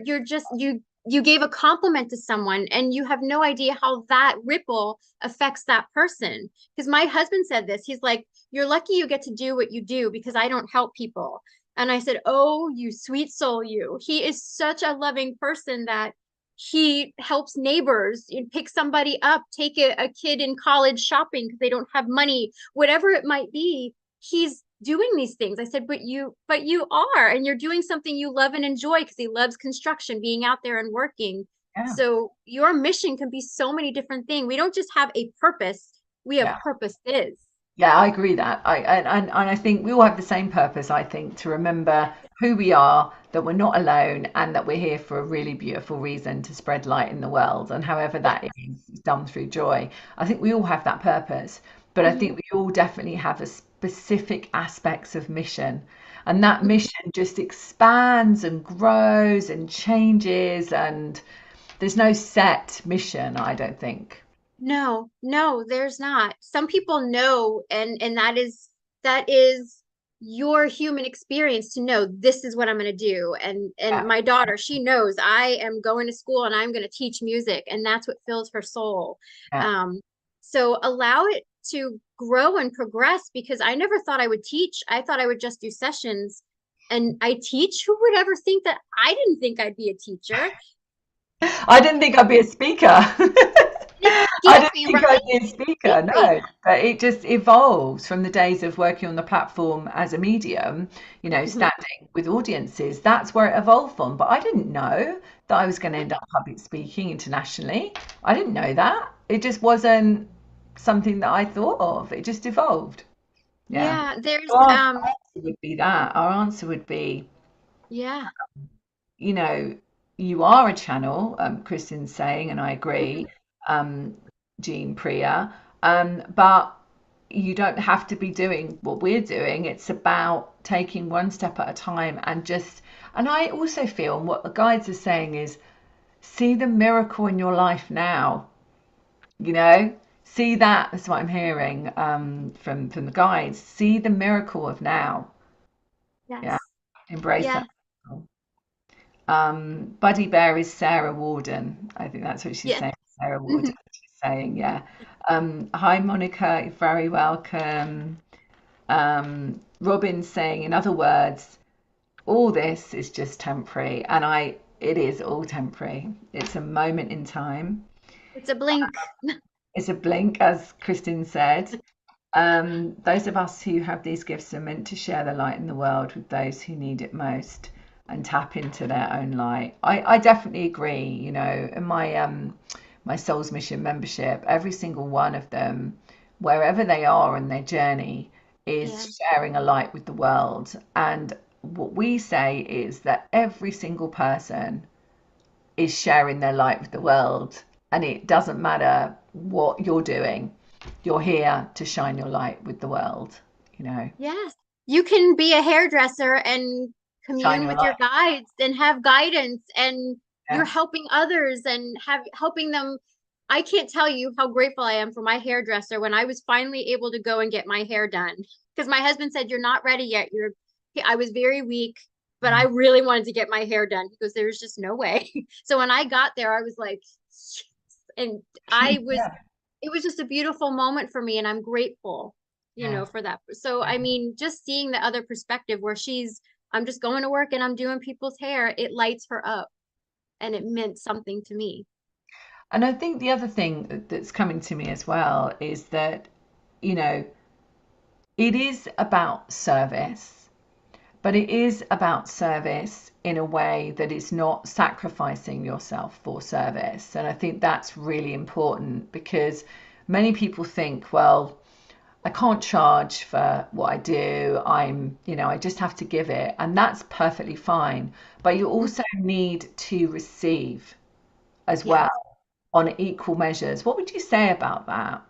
you gave a compliment to someone and you have no idea how that ripple affects that person. Because my husband said this. He's like, you're lucky you get to do what you do because I don't help people. And I said, oh, you sweet soul, you. He is such a loving person that he helps neighbors and pick somebody up, take a kid in college shopping because they don't have money, whatever it might be. He's doing these things. I said, but you are, and you're doing something you love and enjoy because he loves construction, being out there and working. Yeah. So your mission can be so many different things. We don't just have a purpose, we have Yeah. purposes. Yeah, I agree that. And I think we all have the same purpose, I think, to remember who we are, that we're not alone, and that we're here for a really beautiful reason to spread light in the world. And however Yeah. that is done through joy. I think we all have that purpose, but I think Mhm. we all definitely have a specific aspects of mission. And that mission just expands and grows and changes, and there's no set mission, I don't think. No, no, there's not. Some people know, and that is your human experience to know this is what I'm going to do. And Yeah, my daughter, she knows I am going to school and I'm going to teach music, and that's what fills her soul. yeah. Um, so allow it to grow and progress because I never thought I would teach. I thought I would just do sessions, and I teach. Who would ever think that? I didn't think I'd be a teacher. I didn't think I'd be a speaker. It's I didn't scary, think right? I'd be a It's speaker, scary. no. But it just evolves from the days of working on the platform as a medium, Mhm. standing with audiences. That's where it evolved from. But I didn't know that I was going to end up public speaking internationally. I didn't know that. It just wasn't something that I thought of. It just evolved. Yeah. Yeah, there's So our answer would be that. Our answer would be yeah. you know, you are a channel, Kristen's saying, and I agree, um, Jean Priya, but you don't have to be doing what we're doing. It's about taking one step at a time and I also feel, and what the guides are saying is, see the miracle in your life now, you know, see that, that's what I'm hearing from the guides, see the miracle of now. Yeah, Yes. embrace that. Yeah. Buddy Bear is Sarah Warden. I think that's what she's Yeah. saying. Sarah Warden. Mhm. She's saying, yeah. Hi, Monica. You're very welcome. Robin's saying, in other words, all this is just temporary, and it is all temporary. It's a moment in time. It's a blink. It's a blink, as Kristen said. Those of us who have these gifts are meant to share the light in the world with those who need it most and tap into their own light. I definitely agree. You know, in my Soul's Mission membership, every single one of them, wherever they are in their journey, Yeah. is sharing a light with the world. And what we say is that every single person is sharing their light with the world, and it doesn't matter what you're doing, you're here to shine your light with the world, you know. Yes. You can be a hairdresser and Shine commune your with your light. guides and have guidance, and you're Yes. helping others and have helping them. I can't tell you how grateful I am for my hairdresser when I was finally able to go and get my hair done. Because my husband said, "You're not ready yet. I was very weak, but I really wanted to get my hair done." He goes, "There's just no way." So when I got there, I was like, yes. And I was, Yeah. it was just a beautiful moment for me, and I'm grateful, Yeah. for that. So, I mean, just seeing the other perspective where I'm just going to work and I'm doing people's hair, it lights her up, and it meant something to me. And I think the other thing that's coming to me as well is that, you know, it is about service, but it is about service in a way that is not sacrificing yourself for service. And I think that's really important because many people think, well, I can't charge for what I do. I just have to give it. And that's perfectly fine. But you also need to receive as Yeah. well on equal measures. What would you say about that?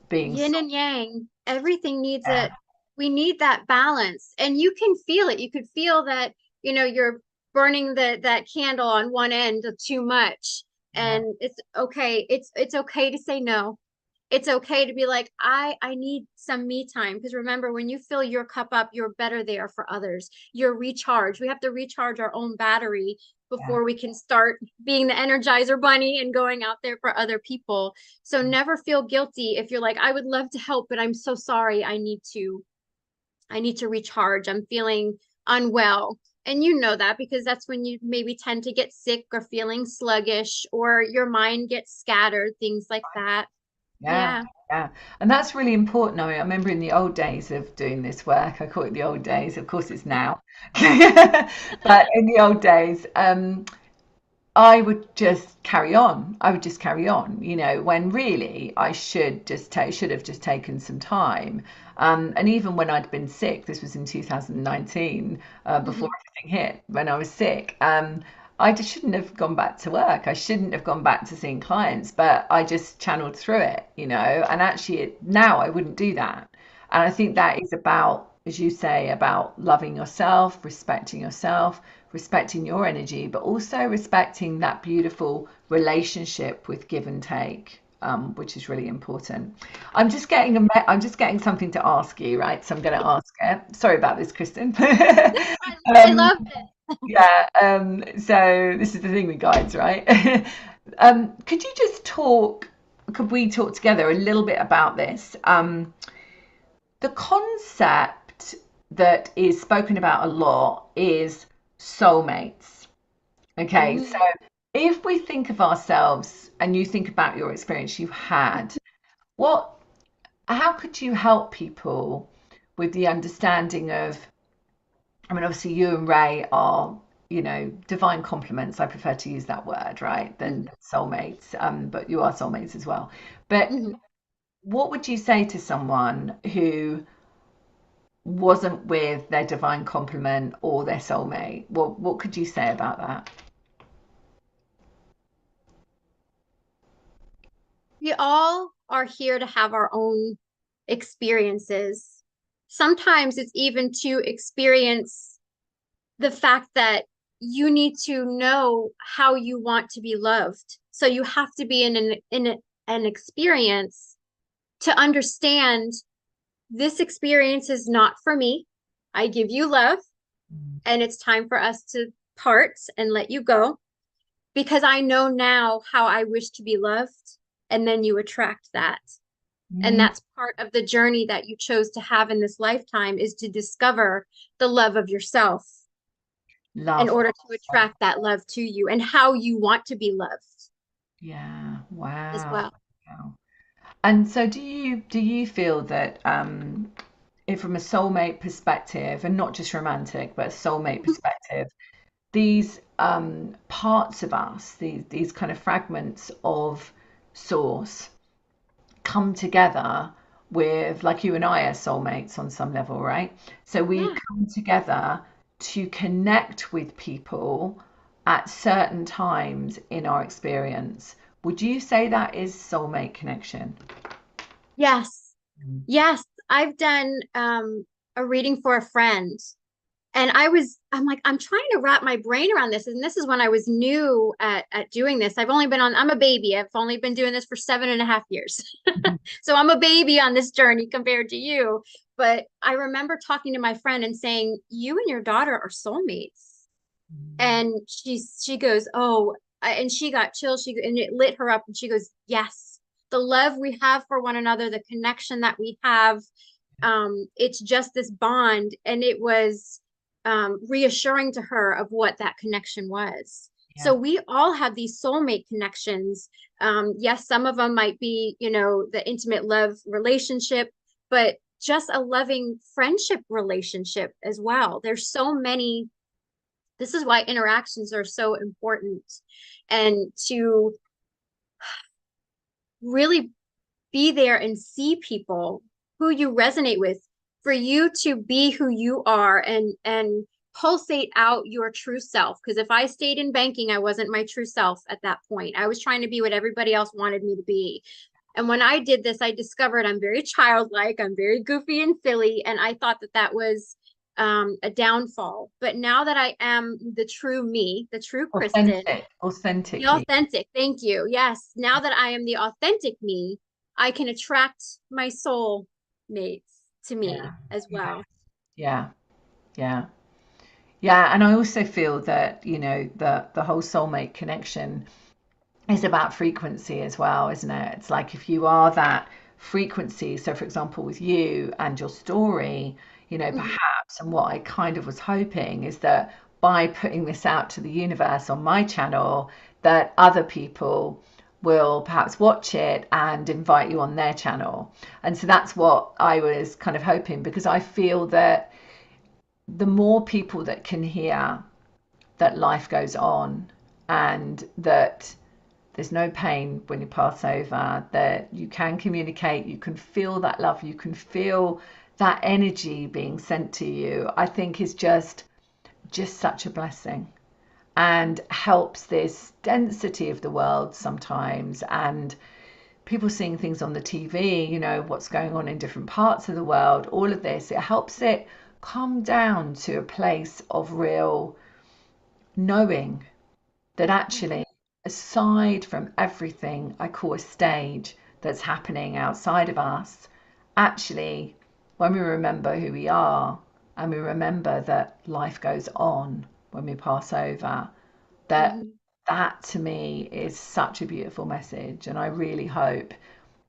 Being Yin so, and yang, everything needs yeah, it. We need that balance. And you can feel it. You could feel that, you're burning that candle on one end too much. yeah, And it's okay. It's okay to say no. It's okay to be like, I need some me time. Because remember, when you fill your cup up, you're better there for others. You're recharged. We have to recharge our own battery yeah. before we can start being the Energizer Bunny and going out there for other people. So never feel guilty if you're like, I would love to help, but I'm so sorry. I need to recharge. I'm feeling unwell. And you know that because that's when you maybe tend to get sick or feeling sluggish or your mind gets scattered, things like that. Yeah, Yeah. yeah. And that's really important. I mean, I remember in the old days of doing this work, I call it the old days. Of course, it's now. But in the old days, I would just carry on. I would just carry on, when really I should have just taken some time. And even when I'd been sick, this was in 2019, before Hmm. everything hit, when I was sick, I just shouldn't have gone back to work. I shouldn't have gone back to seeing clients, but I just channeled through it. And actually now I wouldn't do that. And I think Yeah. that is about, as you say, about loving yourself, respecting your energy, but also respecting that beautiful relationship with give and take, which is really important. I'm just getting something to ask you, right? So I'm going to ask it. Sorry about this, Kristen. I um, loved it. yeah. So this is the thing with guides, right? Could you just talk? Could we talk together a little bit about this? The concept that is spoken about a lot is soulmates. Okay, so Mm. if we think of ourselves and you think about your experience you've had, what, how could you help people with the understanding of, I mean, obviously you and Ray are, divine complements. I prefer to use that word, right, than Mhm. soulmates, but you are soulmates as well. But Mhm. what would you say to someone who wasn't with their divine complement or their soulmate? What could you say about that? We all are here to have our own experiences. Sometimes it's even to experience the fact that you need to know how you want to be loved. So you have to be in an experience to understand this experience is not for me. I give you love, and it's time for us to part and let you go because I know now how I wish to be loved. And then you attract that. And Mm, that's part of the journey that you chose to have in this lifetime is to discover the love of yourself in love. order to attract that love to you and how you want to be loved Yeah. as Wow. well. Wow. And so do you feel that if from a soulmate perspective, and not just romantic, but a soulmate perspective, these parts of us, these kind of fragments of source come together with, like you and I are soulmates on some level, right? So we Yeah. come together to connect with people at certain times in our experience. Would you say that is soulmate connection? Yes. Yes. I've done a reading for a friend. And I'm like, I'm trying to wrap my brain around this. And this is when I was new at doing this. I'm a baby. I've only been doing this for 7.5 years. So I'm a baby on this journey compared to you. But I remember talking to my friend and saying, you and your daughter are soulmates. And she goes, oh, and she got chills. And it lit her up. And she goes, yes, the love we have for one another, the connection that we have, it's just this bond. And it was reassuring to her of what that connection was. Yeah, So we all have these soulmate connections. Yes, some of them might be, the intimate love relationship, but just a loving friendship relationship as well. There's so many. This is why interactions are so important, and to really be there and see people who you resonate with, for you to be who you are and pulsate out your true self. Because if I stayed in banking, I wasn't my true self at that point. I was trying to be what everybody else wanted me to be. And when I did this, I discovered I'm very childlike, I'm very goofy and silly, and I thought that that was a downfall. But now that I am the true me, the true Kristen, the authentically. authentic, thank you. Yes, now that I am the authentic me, I can attract my soul mates to Yeah, me as well. yeah, yeah. Yeah, and I also feel that, the whole soulmate connection is about frequency as well, isn't it? It's like if you are that frequency, so for example, with you and your story, Mhm. perhaps, and what I kind of was hoping is that by putting this out to the universe on my channel, that other people will perhaps watch it and invite you on their channel. And so that's what I was kind of hoping, because I feel that the more people that can hear that life goes on and that there's no pain when you pass over, that you can communicate, you can feel that love, you can feel that energy being sent to you, I think is just such a blessing, and helps this density of the world sometimes, and people seeing things on the TV, what's going on in different parts of the world, all of this, it helps it come down to a place of real knowing that actually, aside from everything I call a stage that's happening outside of us, actually, when we remember who we are and we remember that life goes on when we pass over, that Mhm. that to me is such a beautiful message. And I really hope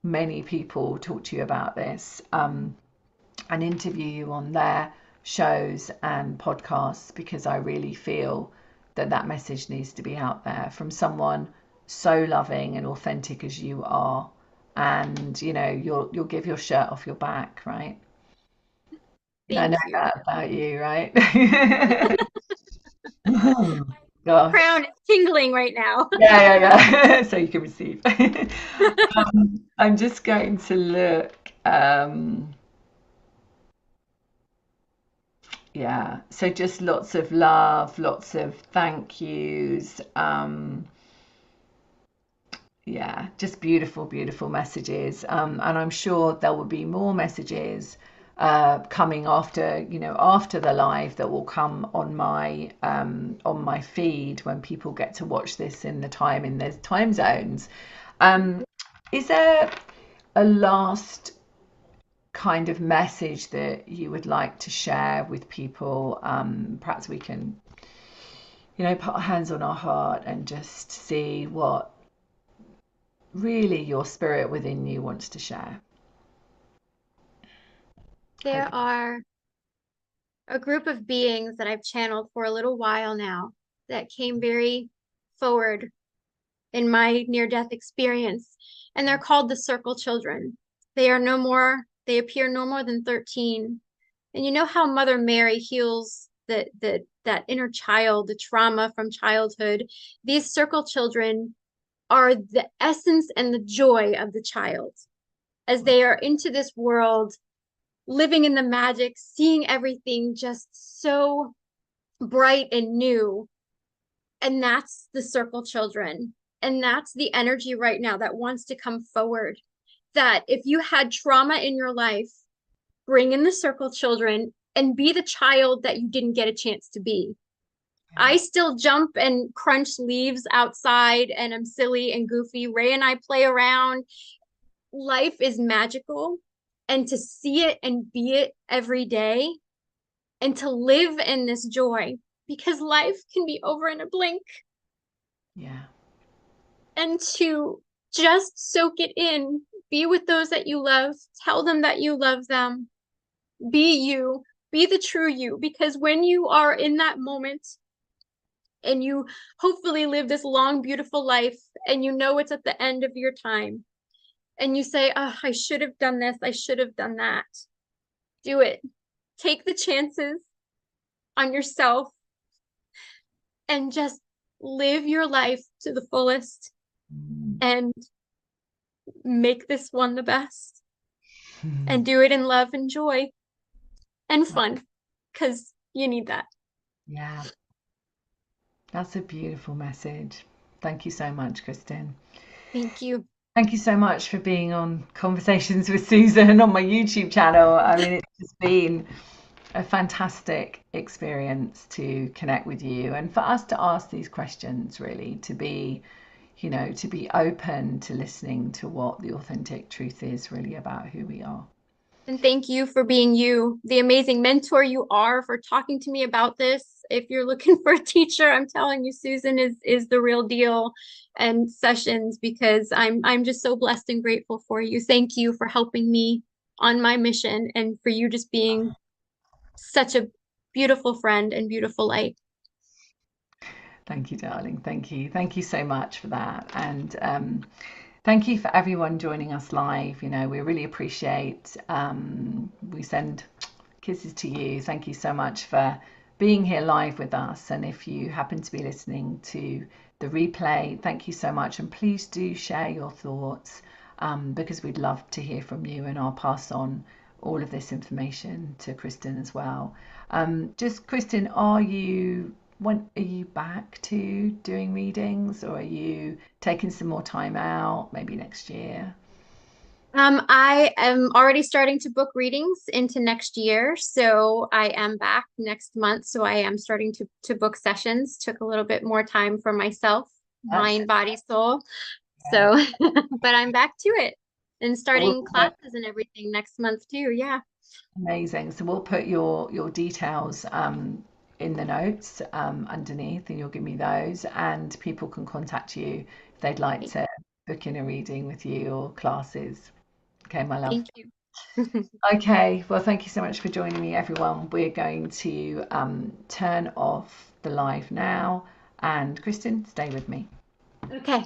many people talk to you about this, and interview you on their shows and podcasts, because I really feel that that message needs to be out there from someone so loving and authentic as you are. And you'll give your shirt off your back, right? I know Thank you. that about you, right? Oh, gosh. Crown is tingling right now. Yeah, yeah, yeah. So you can receive. I'm just going to look. Yeah, so just lots of love, lots of thank yous. Yeah, just beautiful, beautiful messages. And I'm sure there will be more messages coming after, after the live, that will come on my feed when people get to watch this in their time zones. Um, is there a last kind of message that you would like to share with people? Perhaps we can, put our hands on our heart and just see what really your spirit within you wants to share. There Hope. are a group of beings that I've channeled for a little while now that came very forward in my near-death experience, and they're called the circle children. They are no more, they appear no more than 13. And you know how Mother Mary heals that inner child, the trauma from childhood. These circle children are the essence and the joy of the child as they are into this world, living in the magic, seeing everything just so bright and new. And that's the circle children. And that's the energy right now that wants to come forward. That if you had trauma in your life, bring in the circle children and be the child that you didn't get a chance to be. I still jump and crunch leaves outside and I'm silly and goofy. Ray and I play around. Life is magical, and to see it and be it every day and to live in this joy, because life can be over in a blink. Yeah. And to just soak it in, be with those that you love, tell them that you love them, be you, be the true you, because when you are in that moment and you hopefully live this long, beautiful life and you know it's at the end of your time and you say, oh, I should have done this, I should have done that. Do it. Take the chances on yourself and just live your life to the fullest and make this one the best and do it in love and joy and fun, because you need that. Yeah. That's a beautiful message. Thank you so much, Kristen. Thank you. Thank you so much for being on Conversations with Susan on my YouTube channel. I mean, it's just been a fantastic experience to connect with you and for us to ask these questions, really, to be, to be open to listening to what the authentic truth is really about who we are. And thank you for being you, the amazing mentor you are, for talking to me about this. If you're looking for a teacher, I'm telling you, Susan is the real deal, and sessions, because I'm just so blessed and grateful for you. Thank you for helping me on my mission and for you just being such a beautiful friend and beautiful light. Thank you, darling. Thank you. Thank you so much for that. And thank you for everyone joining us live. We really appreciate, we send kisses to you. Thank you so much for being here live with us. And if you happen to be listening to the replay, thank you so much. And please do share your thoughts, because we'd love to hear from you, and I'll pass on all of this information to Kristen as well. Just Kristen, when are you back to doing readings, or are you taking some more time out, maybe next year? I am already starting to book readings into next year. So I am back next month. So I am starting to book sessions. Took a little bit more time for myself, That's mind, body, soul. yeah. So, but I'm back to it and We'll starting classes and everything next month too. Yeah. Amazing. So we'll put your details in the notes underneath, and you'll give me those, and people can contact you if they'd like to book in a reading with you or classes. Okay, my love. Thank you. Okay, well, thank you so much for joining me, everyone. We're going to turn off the live now, and Kristen, stay with me. Okay.